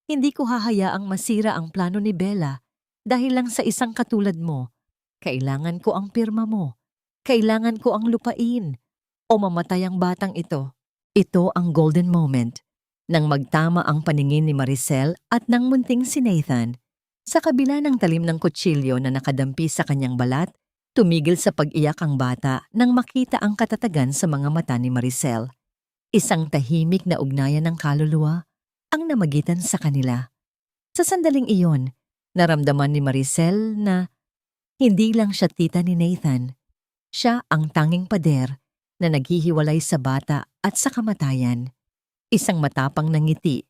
Hindi ko hahayaang masira ang plano ni Bella dahil lang sa isang katulad mo. Kailangan ko ang pirma mo. Kailangan ko ang lupain. O mamatay ang batang ito. Ito ang golden moment nang magtama ang paningin ni Maricel at nang munting si Nathan. Sa kabila ng talim ng kutsilyo na nakadampi sa kanyang balat, tumigil sa pag-iyak ang bata nang makita ang katatagan sa mga mata ni Maricel. Isang tahimik na ugnayan ng kaluluwa ang namagitan sa kanila. Sa sandaling iyon, naramdaman ni Maricel na hindi lang siya tita ni Nathan. Siya ang tanging pader na naghihiwalay sa bata at sa kamatayan. Isang matapang na ngiti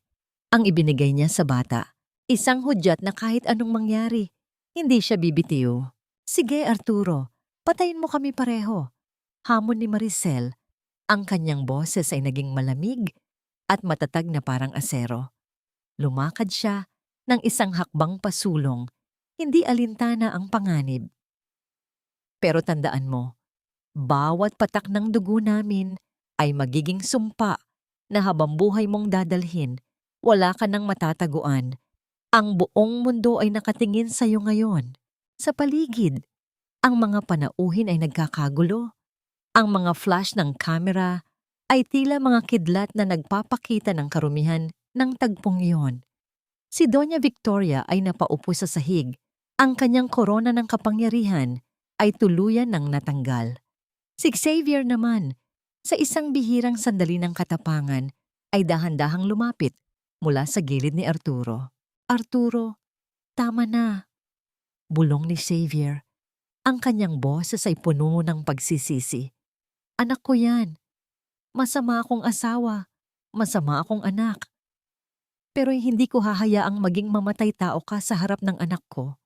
ang ibinigay niya sa bata. Isang hudyat na kahit anong mangyari, hindi siya bibitiw. Sige Arturo, patayin mo kami pareho. Hamon ni Maricel. Ang kanyang boses ay naging malamig at matatag na parang asero. Lumakad siya ng isang hakbang pasulong, hindi alintana ang panganib. Pero tandaan mo, bawat patak ng dugo namin ay magiging sumpa na habang buhay mong dadalhin, wala ka nang matataguan. Ang buong mundo ay nakatingin sa iyo ngayon. Sa paligid, ang mga panauhin ay nagkakagulo. Ang mga flash ng kamera ay tila mga kidlat na nagpapakita ng karumihan ng tagpong iyon. Si Doña Victoria ay napaupo sa sahig. Ang kanyang korona ng kapangyarihan ay tuluyan ng natanggal. Si Xavier naman, sa isang bihirang sandali ng katapangan, ay dahan-dahang lumapit mula sa gilid ni Arturo. Arturo, tama na. Bulong ni Xavier. Ang kanyang boses ay puno ng pagsisisi. Anak ko yan. Masama akong asawa. Masama akong anak. Pero hindi ko hahayaang maging mamatay tao ka sa harap ng anak ko.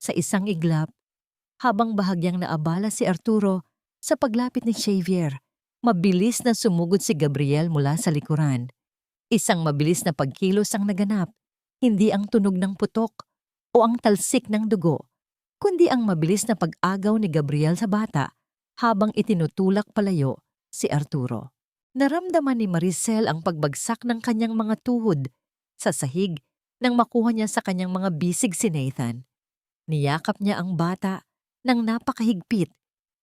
Sa isang iglap, habang bahagyang naabala si Arturo sa paglapit ni Xavier, mabilis na sumugod si Gabriel mula sa likuran. Isang mabilis na pagkilos ang naganap, hindi ang tunog ng putok o ang talsik ng dugo, kundi ang mabilis na pag-agaw ni Gabriel sa bata habang itinutulak palayo si Arturo. Naramdaman ni Maricel ang pagbagsak ng kanyang mga tuhod sa sahig nang makuha niya sa kanyang mga bisig si Nathan. Niyakap niya ang bata nang napakahigpit,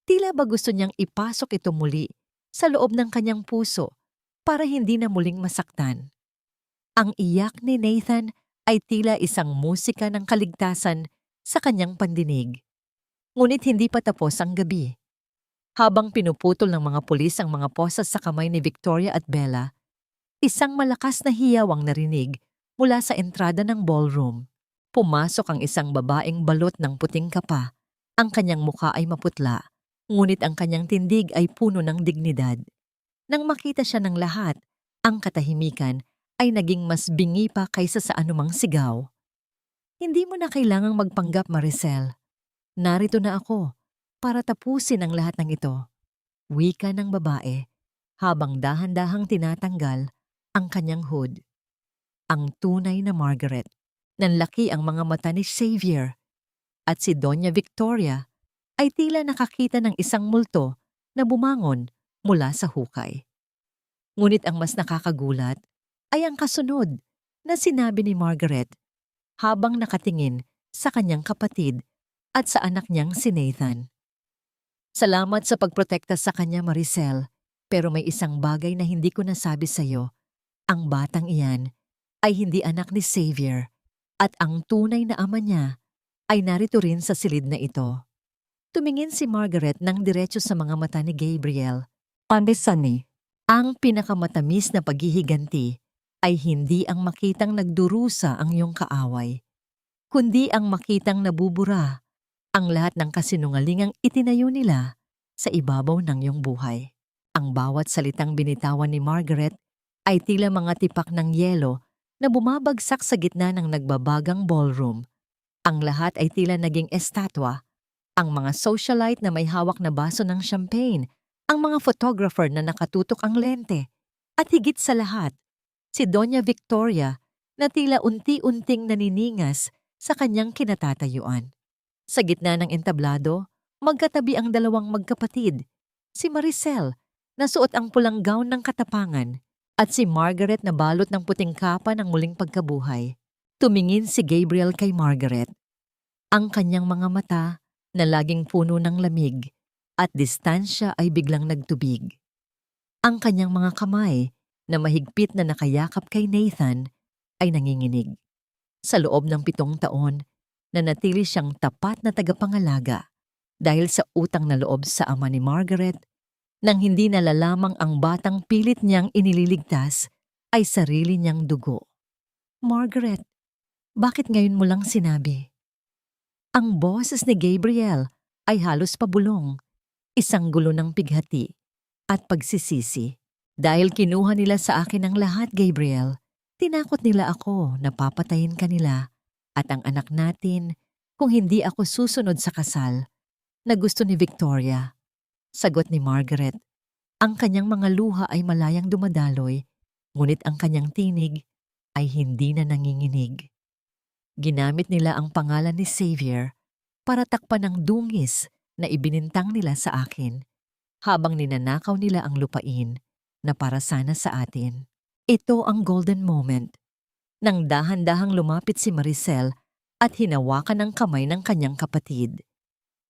tila ba gusto niyang ipasok ito muli sa loob ng kanyang puso para hindi na muling masaktan. Ang iyak ni Nathan ay tila isang musika ng kaligtasan sa kanyang pandinig. Ngunit hindi pa tapos ang gabi. Habang pinuputol ng mga pulis ang mga posas sa kamay ni Victoria at Bella, isang malakas na hiyaw ang narinig mula sa entrada ng ballroom. Pumasok ang isang babaeng balot ng puting kapa. Ang kanyang mukha ay maputla, ngunit ang kanyang tindig ay puno ng dignidad. Nang makita siya ng lahat, ang katahimikan ay naging mas bingi pa kaysa sa anumang sigaw. Hindi mo na kailangang magpanggap, Maricel. Narito na ako para tapusin ang lahat ng ito. Wika ng babae habang dahan-dahang tinatanggal ang kanyang hood. Ang tunay na Margaret. Nanlaki ang mga mata ni Xavier at si Doña Victoria ay tila nakakita ng isang multo na bumangon mula sa hukay. Ngunit ang mas nakakagulat ay ang kasunod na sinabi ni Margaret habang nakatingin sa kanyang kapatid at sa anak niyang si Nathan. Salamat sa pagprotekta sa kanya, Maricel, pero may isang bagay na hindi ko nasabi sa iyo. Ang batang iyan ay hindi anak ni Xavier at ang tunay na ama niya ay narito rin sa silid na ito. Tumingin si Margaret ng diretso sa mga mata ni Gabriel. Sunny, ang pinakamatamis na paghihiganti ay hindi ang makitang nagdurusa ang iyong kaaway, kundi ang makitang nabubura ang lahat ng kasinungalingang itinayo nila sa ibabaw ng iyong buhay. Ang bawat salitang binitawan ni Margaret ay tila mga tipak ng yelo na bumabagsak sa gitna ng nagbabagang ballroom. Ang lahat ay tila naging estatwa. Ang mga socialite na may hawak na baso ng champagne, ang mga photographer na nakatutok ang lente, at higit sa lahat, si Doña Victoria na tila unti-unting naniningas sa kanyang kinatatayuan. Sa gitna ng entablado, magkatabi ang dalawang magkapatid, si Maricel na suot ang pulang gown ng katapangan at si Margaret na balot ng puting kapa ng muling pagkabuhay. Tumingin si Gabriel kay Margaret. Ang kanyang mga mata na laging puno ng lamig at distansya ay biglang nagtubig. Ang kanyang mga kamay na mahigpit na nakayakap kay Nathan ay nanginginig. Sa loob ng 7 taon, nanatili siyang tapat na tagapangalaga dahil sa utang na loob sa ama ni Margaret nang hindi nalalamang ang batang pilit niyang inililigtas ay sarili niyang dugo. Margaret, bakit ngayon mo lang sinabi? Ang boses ni Gabriel ay halos pabulong, isang gulo ng pighati at pagsisisi. Dahil kinuha nila sa akin ang lahat, Gabriel, tinakot nila ako na papatayin kanila at ang anak natin kung hindi ako susunod sa kasal na gusto ni Victoria. Sagot ni Margaret. Ang kanyang mga luha ay malayang dumadaloy, ngunit ang kanyang tinig ay hindi na nanginginig. Ginamit nila ang pangalan ni Xavier para takpan ang dungis na ibinintang nila sa akin, habang ninanakaw nila ang lupain na para sana sa atin. Ito ang golden moment. Nang dahan-dahang lumapit si Maricel at hinawakan ang kamay ng kanyang kapatid.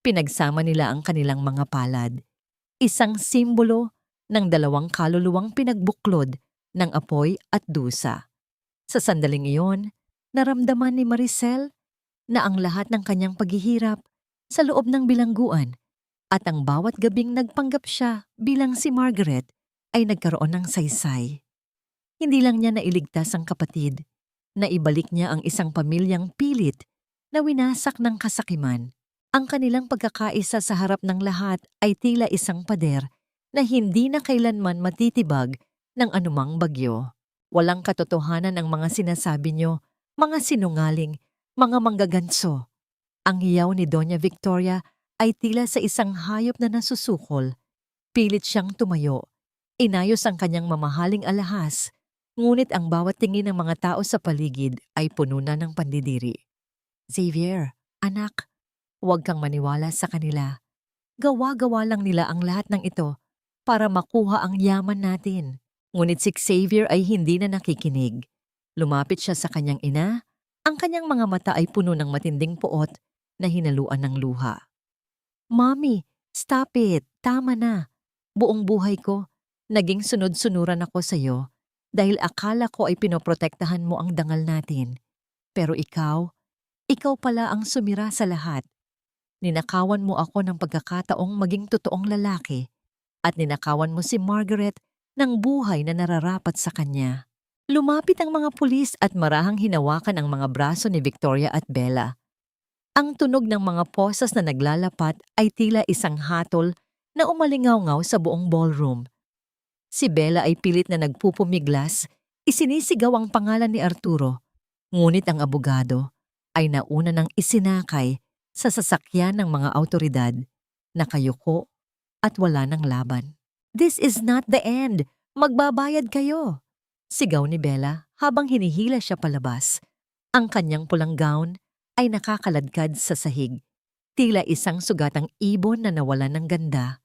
Pinagsama nila ang kanilang mga palad. Isang simbolo ng dalawang kaluluwang pinagbuklod ng apoy at dusa. Sa sandaling iyon, naramdaman ni Maricel na ang lahat ng kanyang paghihirap sa loob ng bilangguan at ang bawat gabing nagpanggap siya bilang si Margaret ay nagkaroon ng saysay. Hindi lang niya nailigtas ang kapatid, naibalik niya ang isang pamilyang pilit na winasak ng kasakiman. Ang kanilang pagkakaisa sa harap ng lahat ay tila isang pader na hindi na kailanman matitibag ng anumang bagyo. Walang katotohanan ang mga sinasabi niyo, mga sinungaling, mga manggaganso. Ang hiyaw ni Doña Victoria ay tila sa isang hayop na nasusukol. Pilit siyang tumayo. Inayos ang kanyang mamahaling alahas, ngunit ang bawat tingin ng mga tao sa paligid ay puno na ng pandidiri. Xavier, anak, huwag kang maniwala sa kanila. Gawa-gawa lang nila ang lahat ng ito para makuha ang yaman natin. Ngunit si Xavier ay hindi na nakikinig. Lumapit siya sa kanyang ina. Ang kanyang mga mata ay puno ng matinding puot na hinaluan ng luha. Mommy, stop it. Tama na. Buong buhay ko, naging sunod-sunuran ako sa iyo dahil akala ko ay pinoprotektahan mo ang dangal natin. Pero ikaw pala ang sumira sa lahat. Ninakawan mo ako ng pagkakataong maging totoong lalaki at ninakawan mo si Margaret ng buhay na nararapat sa kanya. Lumapit ang mga pulis at marahang hinawakan ang mga braso ni Victoria at Bella. Ang tunog ng mga posas na naglalapat ay tila isang hatol na umalingaw-ngaw sa buong ballroom. Si Bella ay pilit na nagpupumiglas, isinisigaw ang pangalan ni Arturo, ngunit ang abogado ay nauna ng isinakay sa sasakyan ng mga awtoridad, nakayuko at wala ng laban. "This is not the end! Magbabayad kayo!" Sigaw ni Bella habang hinihila siya palabas. Ang kanyang pulang gown ay nakakaladkad sa sahig, tila isang sugatang ibon na nawalan ng ganda.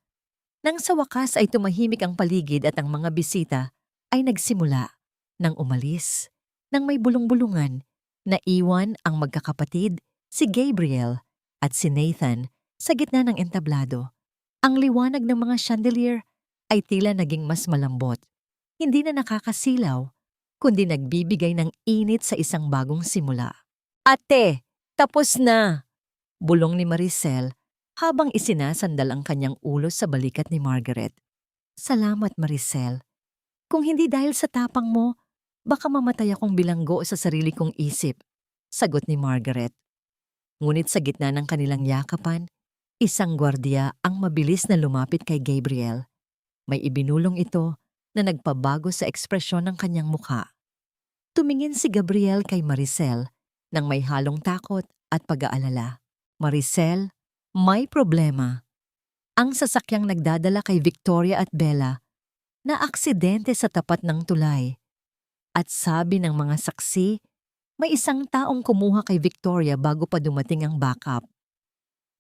Nang sa wakas ay tumahimik ang paligid at ang mga bisita ay nagsimula nang umalis. Nang may bulong-bulungan, naiwan ang magkakapatid, si Gabriel at si Nathan sa gitna ng entablado. Ang liwanag ng mga chandelier ay tila naging mas malambot. Hindi na nakakasilaw, kundi nagbibigay ng init sa isang bagong simula. "Ate, tapos na!" Bulong ni Maricel habang isinasandal ang kanyang ulo sa balikat ni Margaret. "Salamat, Maricel. Kung hindi dahil sa tapang mo, baka mamatay akong bilanggo sa sarili kong isip," sagot ni Margaret. Ngunit sa gitna ng kanilang yakapan, isang gwardiya ang mabilis na lumapit kay Gabriel. May ibinulong ito na nagpabago sa ekspresyon ng kanyang mukha. Tumingin si Gabriel kay Maricel nang may halong takot at pag-aalala. "Maricel, may problema. Ang sasakyang nagdadala kay Victoria at Bella na aksidente sa tapat ng tulay. At sabi ng mga saksi, may isang taong kumuha kay Victoria bago pa dumating ang backup."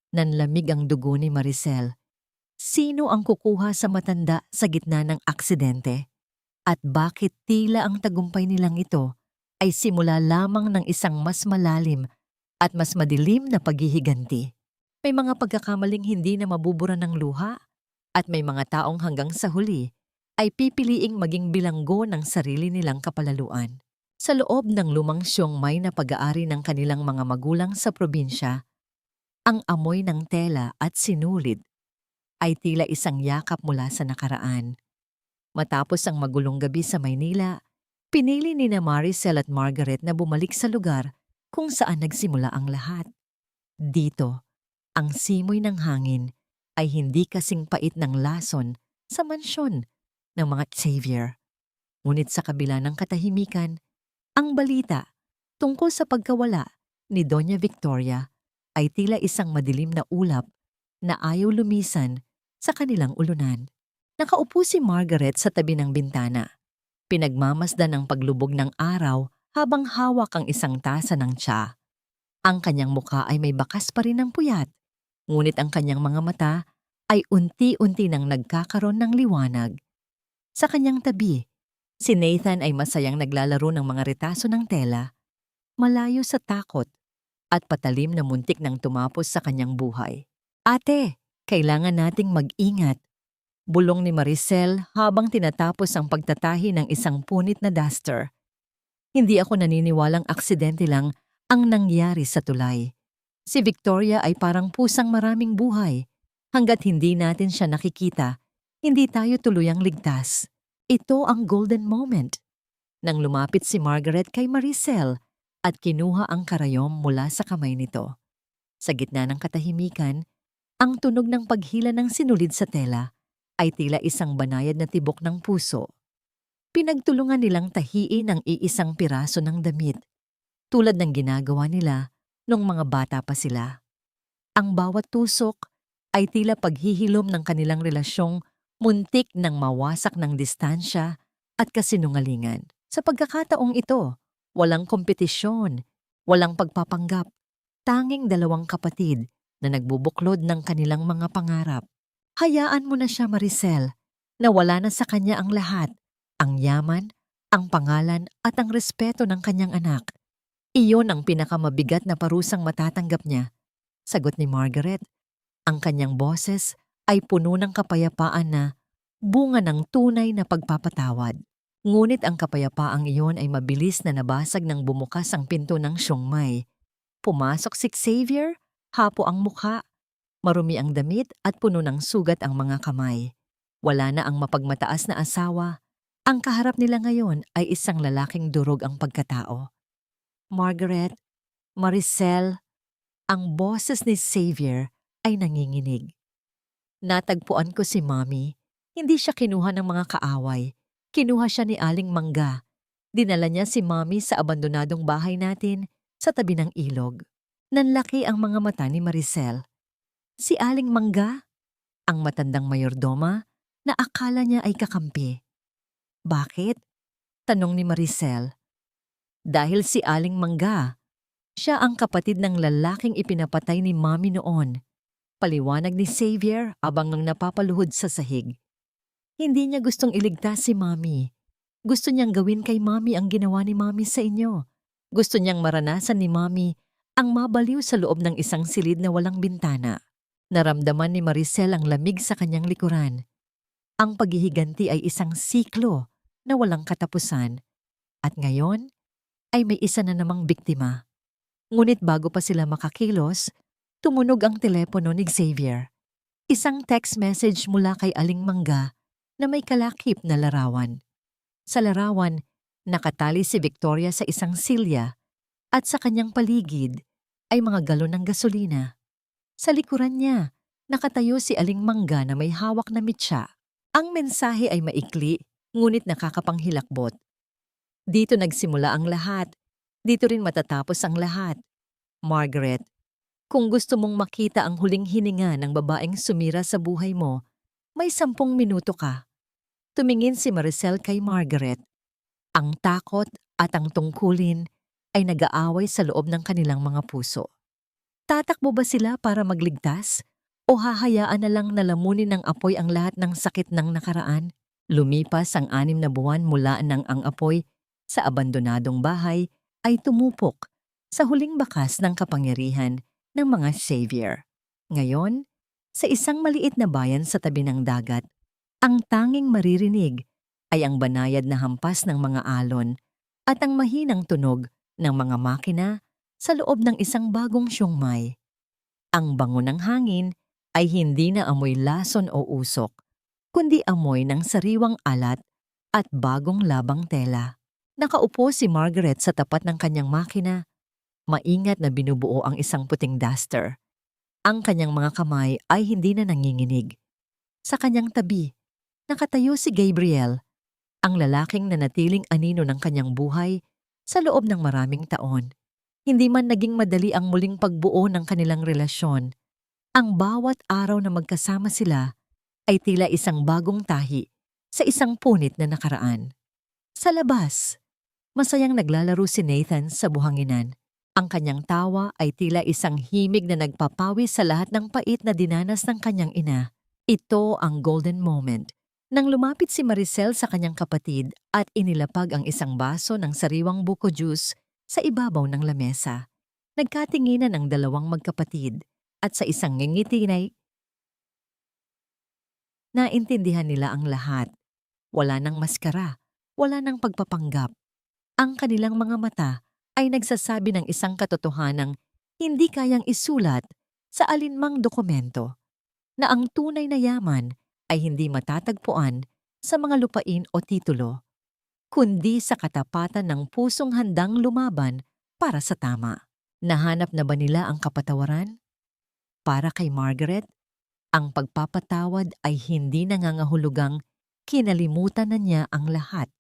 Nanlamig ang dugo ni Maricel. Sino ang kukuha sa matanda sa gitna ng aksidente? At bakit tila ang tagumpay nilang ito ay simula lamang ng isang mas malalim at mas madilim na paghihiganti? May mga pagkakamaling hindi na mabubura ng luha at may mga taong hanggang sa huli ay pipiliing maging bilanggo ng sarili nilang kapalaluan. Sa loob ng lumang siyongmay na pag-aari ng kanilang mga magulang sa probinsya, ang amoy ng tela at sinulid ay tila isang yakap mula sa nakaraan. Matapos ang magulong gabi sa Maynila, pinili ni Maricel at Margaret na bumalik sa lugar kung saan nagsimula ang lahat. Dito, ang simoy ng hangin ay hindi kasing pait ng lason sa mansyon ng mga Xavier. Ngunit sa kabila ng katahimikan, ang balita tungkol sa pagkawala ni Doña Victoria ay tila isang madilim na ulap na ayaw lumisan sa kanilang ulunan. Nakaupo si Margaret sa tabi ng bintana. Pinagmamasdan ang paglubog ng araw habang hawak ang isang tasa ng tsa. Ang kanyang mukha ay may bakas pa rin ng puyat, ngunit ang kanyang mga mata ay unti-unti nang nagkakaroon ng liwanag. Sa kanyang tabi, si Nathan ay masayang naglalaro ng mga retaso ng tela, malayo sa takot at patalim na muntik nang tumapos sa kanyang buhay. "Ate, kailangan nating mag-ingat," bulong ni Maricel habang tinatapos ang pagtatahi ng isang punit na duster. "Hindi ako naniniwalang aksidente lang ang nangyari sa tulay. Si Victoria ay parang pusang maraming buhay. Hanggat hindi natin siya nakikita, hindi tayo tuluyang ligtas. Ito ang golden moment." Nang lumapit si Margaret kay Maricel at kinuha ang karayom mula sa kamay nito. Sa gitna ng katahimikan, ang tunog ng paghila ng sinulid sa tela ay tila isang banayad na tibok ng puso. Pinagtulungan nilang tahiin ang iisang piraso ng damit, tulad ng ginagawa nila nung mga bata pa sila. Ang bawat tusok ay tila paghihilom ng kanilang relasyong muntik nang mawasak ng distansya at kasinungalingan. Sa pagkakataong ito, walang kompetisyon, walang pagpapanggap, tanging dalawang kapatid na nagbubuklod ng kanilang mga pangarap. Hayaan mo na siya, Maricel, na wala na sa kanya ang lahat, ang yaman, ang pangalan at ang respeto ng kanyang anak. Iyon ang pinakamabigat na parusang matatanggap niya, sagot ni Margaret. Ang kanyang boses ay puno ng kapayapaan na bunga ng tunay na pagpapatawad. Ngunit ang kapayapaang iyon ay mabilis na nabasag nang bumukas ang pinto ng siyongmay. Pumasok si Xavier, hapo ang mukha, marumi ang damit at puno ng sugat ang mga kamay. Wala na ang mapagmataas na asawa. Ang kaharap nila ngayon ay isang lalaking durog ang pagkatao. "Margaret, Maricel," ang boses ni Xavier ay nanginginig. "Natagpuan ko si Mommy. Hindi siya kinuha ng mga kaaway. Kinuha siya ni Aling Mangga. Dinala niya si Mommy sa abandonadong bahay natin Sa tabi ng ilog, nanlaki ang mga mata ni Maricel. Si Aling Mangga, ang matandang mayordoma na akala niya ay kakampi. Bakit? Tanong ni Maricel. Dahil si Aling Mangga, siya ang kapatid ng lalaking ipinapatay ni Mommy noon. Paliwanag ni Xavier abang nang napapaluhod sa sahig. Hindi niya gustong iligtas si Mommy. Gusto niyang gawin kay Mommy ang ginawa ni Mommy sa inyo. Gusto niyang maranasan ni Mommy ang mabaliw sa loob ng isang silid na walang bintana. Naramdaman ni Maricel ang lamig sa kanyang likuran. Ang paghihiganti ay isang siklo na walang katapusan. At ngayon ay may isa na namang biktima. Ngunit bago pa sila makakilos, tumunog ang telepono ni Xavier. Isang text message mula kay Aling Mangga na may kalakip na larawan. Sa larawan, nakatali si Victoria sa isang silya at sa kanyang paligid ay mga galon ng gasolina. Sa likuran niya, nakatayo si Aling Mangga na may hawak na mitsa. Ang mensahe ay maikli, ngunit nakakapanghilakbot. Dito nagsimula ang lahat. Dito rin matatapos ang lahat. Margaret, kung gusto mong makita ang huling hininga ng babaeng sumira sa buhay mo, may 10 minuto ka. Tumingin si Maricel kay Margaret. Ang takot at ang tungkulin ay nag-aaway sa loob ng kanilang mga puso. Tatakbo ba sila para magligtas? O hahayaan na lang na lamunin ng apoy ang lahat ng sakit ng nakaraan? Lumipas ang 6 na buwan mula nang ang apoy sa abandonadong bahay ay tumupok sa huling bakas ng kapangyarihan ng mga Xavier. Ngayon, sa isang maliit na bayan sa tabi ng dagat, ang tanging maririnig ay ang banayad na hampas ng mga alon at ang mahinang tunog ng mga makina sa loob ng isang bagong siyungmay. Ang bango ng hangin ay hindi na amoy lason o usok, kundi amoy ng sariwang alat at bagong labang tela. Nakaupo si Margaret sa tapat ng kanyang makina. Maingat na binubuo ang isang puting duster. Ang kanyang mga kamay ay hindi na nanginginig. Sa kanyang tabi, nakatayo si Gabriel, ang lalaking nanatiling anino ng kanyang buhay sa loob ng maraming taon. Hindi man naging madali ang muling pagbuo ng kanilang relasyon, ang bawat araw na magkasama sila ay tila isang bagong tahi sa isang punit na nakaraan. Sa labas, masayang naglalaro si Nathan sa buhanginan. Ang kanyang tawa ay tila isang himig na nagpapawis sa lahat ng pait na dinanas ng kanyang ina. Ito ang golden moment nang lumapit si Maricel sa kanyang kapatid at inilapag ang isang baso ng sariwang buko juice sa ibabaw ng lamesa. Nagkatinginan ang dalawang magkapatid at sa isang ngingiti naintindihan nila ang lahat. Wala nang maskara, wala nang pagpapanggap. Ang kanilang mga mata ay nagsasabi ng isang katotohanang hindi kayang isulat sa alinmang dokumento, na ang tunay na yaman ay hindi matatagpuan sa mga lupain o titulo, kundi sa katapatan ng pusong handang lumaban para sa tama. Nahanap na ba nila ang kapatawaran? Para kay Margaret, ang pagpapatawad ay hindi nangangahulugang kinalimutan na niya ang lahat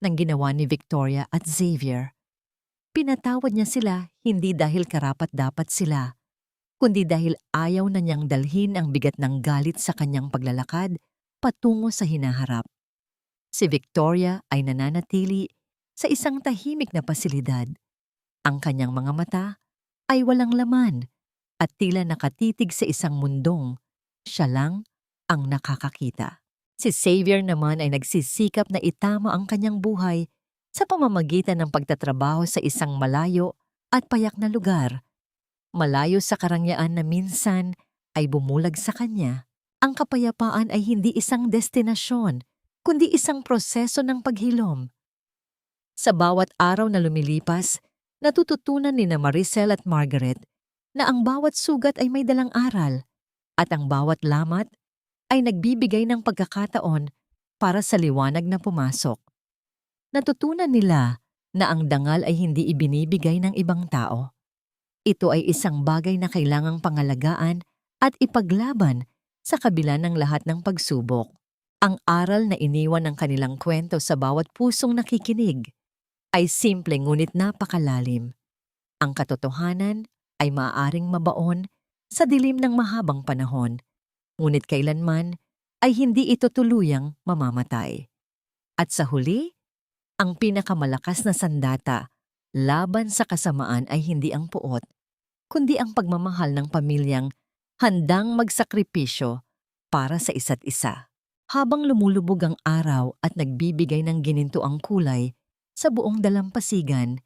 ng ginawa ni Victoria at Xavier. Pinatawad niya sila hindi dahil karapat-dapat sila, kundi dahil ayaw na niyang dalhin ang bigat ng galit sa kanyang paglalakad patungo sa hinaharap. Si Victoria ay nananatili sa isang tahimik na pasilidad. Ang kanyang mga mata ay walang laman at tila nakatitig sa isang mundong siya lang ang nakakakita. Si Xavier naman ay nagsisikap na itama ang kanyang buhay sa pamamagitan ng pagtatrabaho sa isang malayo at payak na lugar. Malayo sa karangyaan na minsan ay bumulag sa kanya. Ang kapayapaan ay hindi isang destinasyon, kundi isang proseso ng paghilom. Sa bawat araw na lumilipas, natututunan ni Maricel at Margaret na ang bawat sugat ay may dalang aral at ang bawat lamat ay nagbibigay ng pagkakataon para sa liwanag na pumasok. Natutunan nila na ang dangal ay hindi ibinibigay ng ibang tao. Ito ay isang bagay na kailangang pangalagaan at ipaglaban sa kabila ng lahat ng pagsubok. Ang aral na iniwan ng kanilang kwento sa bawat pusong nakikinig ay simple ngunit napakalalim. Ang katotohanan ay maaaring mabaon sa dilim ng mahabang panahon, ngunit kailanman ay hindi ito tuluyang mamamatay. At sa huli, ang pinakamalakas na sandata laban sa kasamaan ay hindi ang puot, kundi ang pagmamahal ng pamilyang handang magsakripisyo para sa isa't isa. Habang lumulubog ang araw at nagbibigay ng ginintuang kulay sa buong dalampasigan,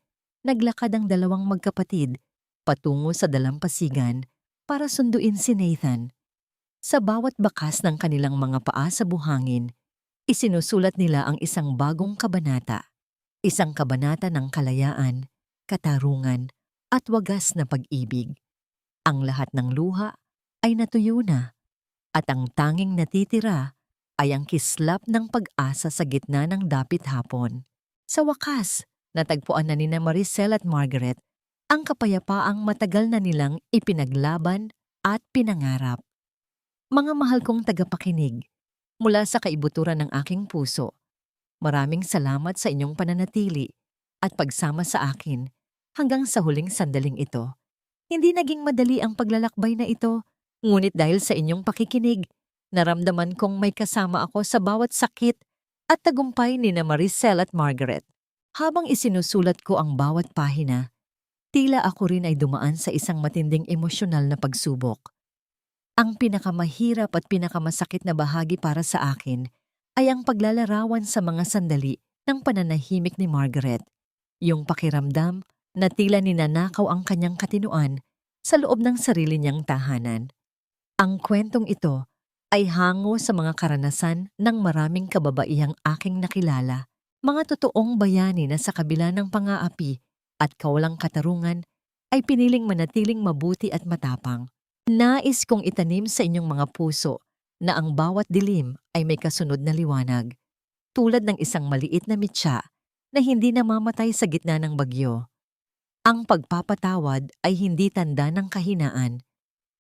naglakad ang dalawang magkapatid patungo sa dalampasigan para sunduin si Nathan. Sa bawat bakas ng kanilang mga paa sa buhangin, isinusulat nila ang isang bagong kabanata. Isang kabanata ng kalayaan, katarungan, at wagas na pag-ibig. Ang lahat ng luha ay natuyo na, at ang tanging natitira ay ang kislap ng pag-asa sa gitna ng dapit hapon. Sa wakas, natagpuan na nina Maricel at Margaret ang kapayapaang matagal na nilang ipinaglaban at pinangarap. Mga mahal kong tagapakinig, mula sa kaibuturan ng aking puso, maraming salamat sa inyong pananatili at pagsama sa akin hanggang sa huling sandaling ito. Hindi naging madali ang paglalakbay na ito, ngunit dahil sa inyong pakikinig, naramdaman kong may kasama ako sa bawat sakit at tagumpay ni na Maricel at Margaret. Habang isinusulat ko ang bawat pahina, tila ako rin ay dumaan sa isang matinding emosyonal na pagsubok. Ang pinakamahirap at pinakamasakit na bahagi para sa akin ay ang paglalarawan sa mga sandali ng pananahimik ni Margaret. Yung pakiramdam na tila ninanakaw ang kanyang katinuan sa loob ng sarili niyang tahanan. Ang kwentong ito ay hango sa mga karanasan ng maraming kababaihang aking nakilala, mga totoong bayani na sa kabila ng pang-aapi at kawalang katarungan ay piniling manatiling mabuti at matapang. Nais kong itanim sa inyong mga puso na ang bawat dilim ay may kasunod na liwanag, tulad ng isang maliit na mitya na hindi namamatay sa gitna ng bagyo. Ang pagpapatawad ay hindi tanda ng kahinaan,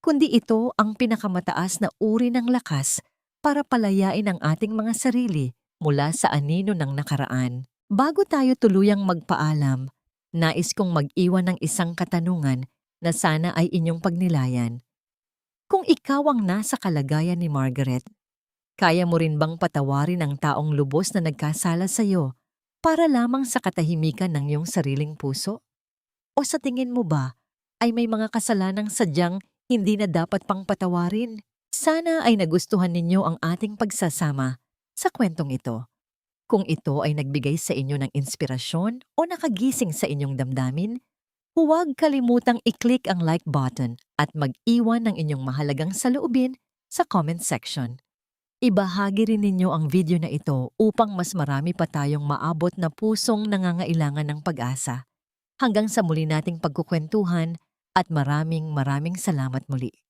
kundi ito ang pinakamataas na uri ng lakas para palayain ang ating mga sarili mula sa anino ng nakaraan. Bago tayo tuluyang magpaalam, nais kong mag-iwan ng isang katanungan na sana ay inyong pagnilayan. Kung ikaw ang nasa kalagayan ni Margaret, kaya mo rin bang patawarin ang taong lubos na nagkasala sa iyo para lamang sa katahimikan ng iyong sariling puso? O sa tingin mo ba ay may mga kasalanang sadyang hindi na dapat pang patawarin? Sana ay nagustuhan ninyo ang ating pagsasama sa kwentong ito. Kung ito ay nagbigay sa inyo ng inspirasyon o nakagising sa inyong damdamin, huwag kalimutang i-click ang like button at mag-iwan ng inyong mahalagang saloobin sa comment section. Ibahagi rin ninyo ang video na ito upang mas marami pa tayong maabot na pusong nangangailangan ng pag-asa. Hanggang sa muli nating pagkukwentuhan at maraming salamat muli.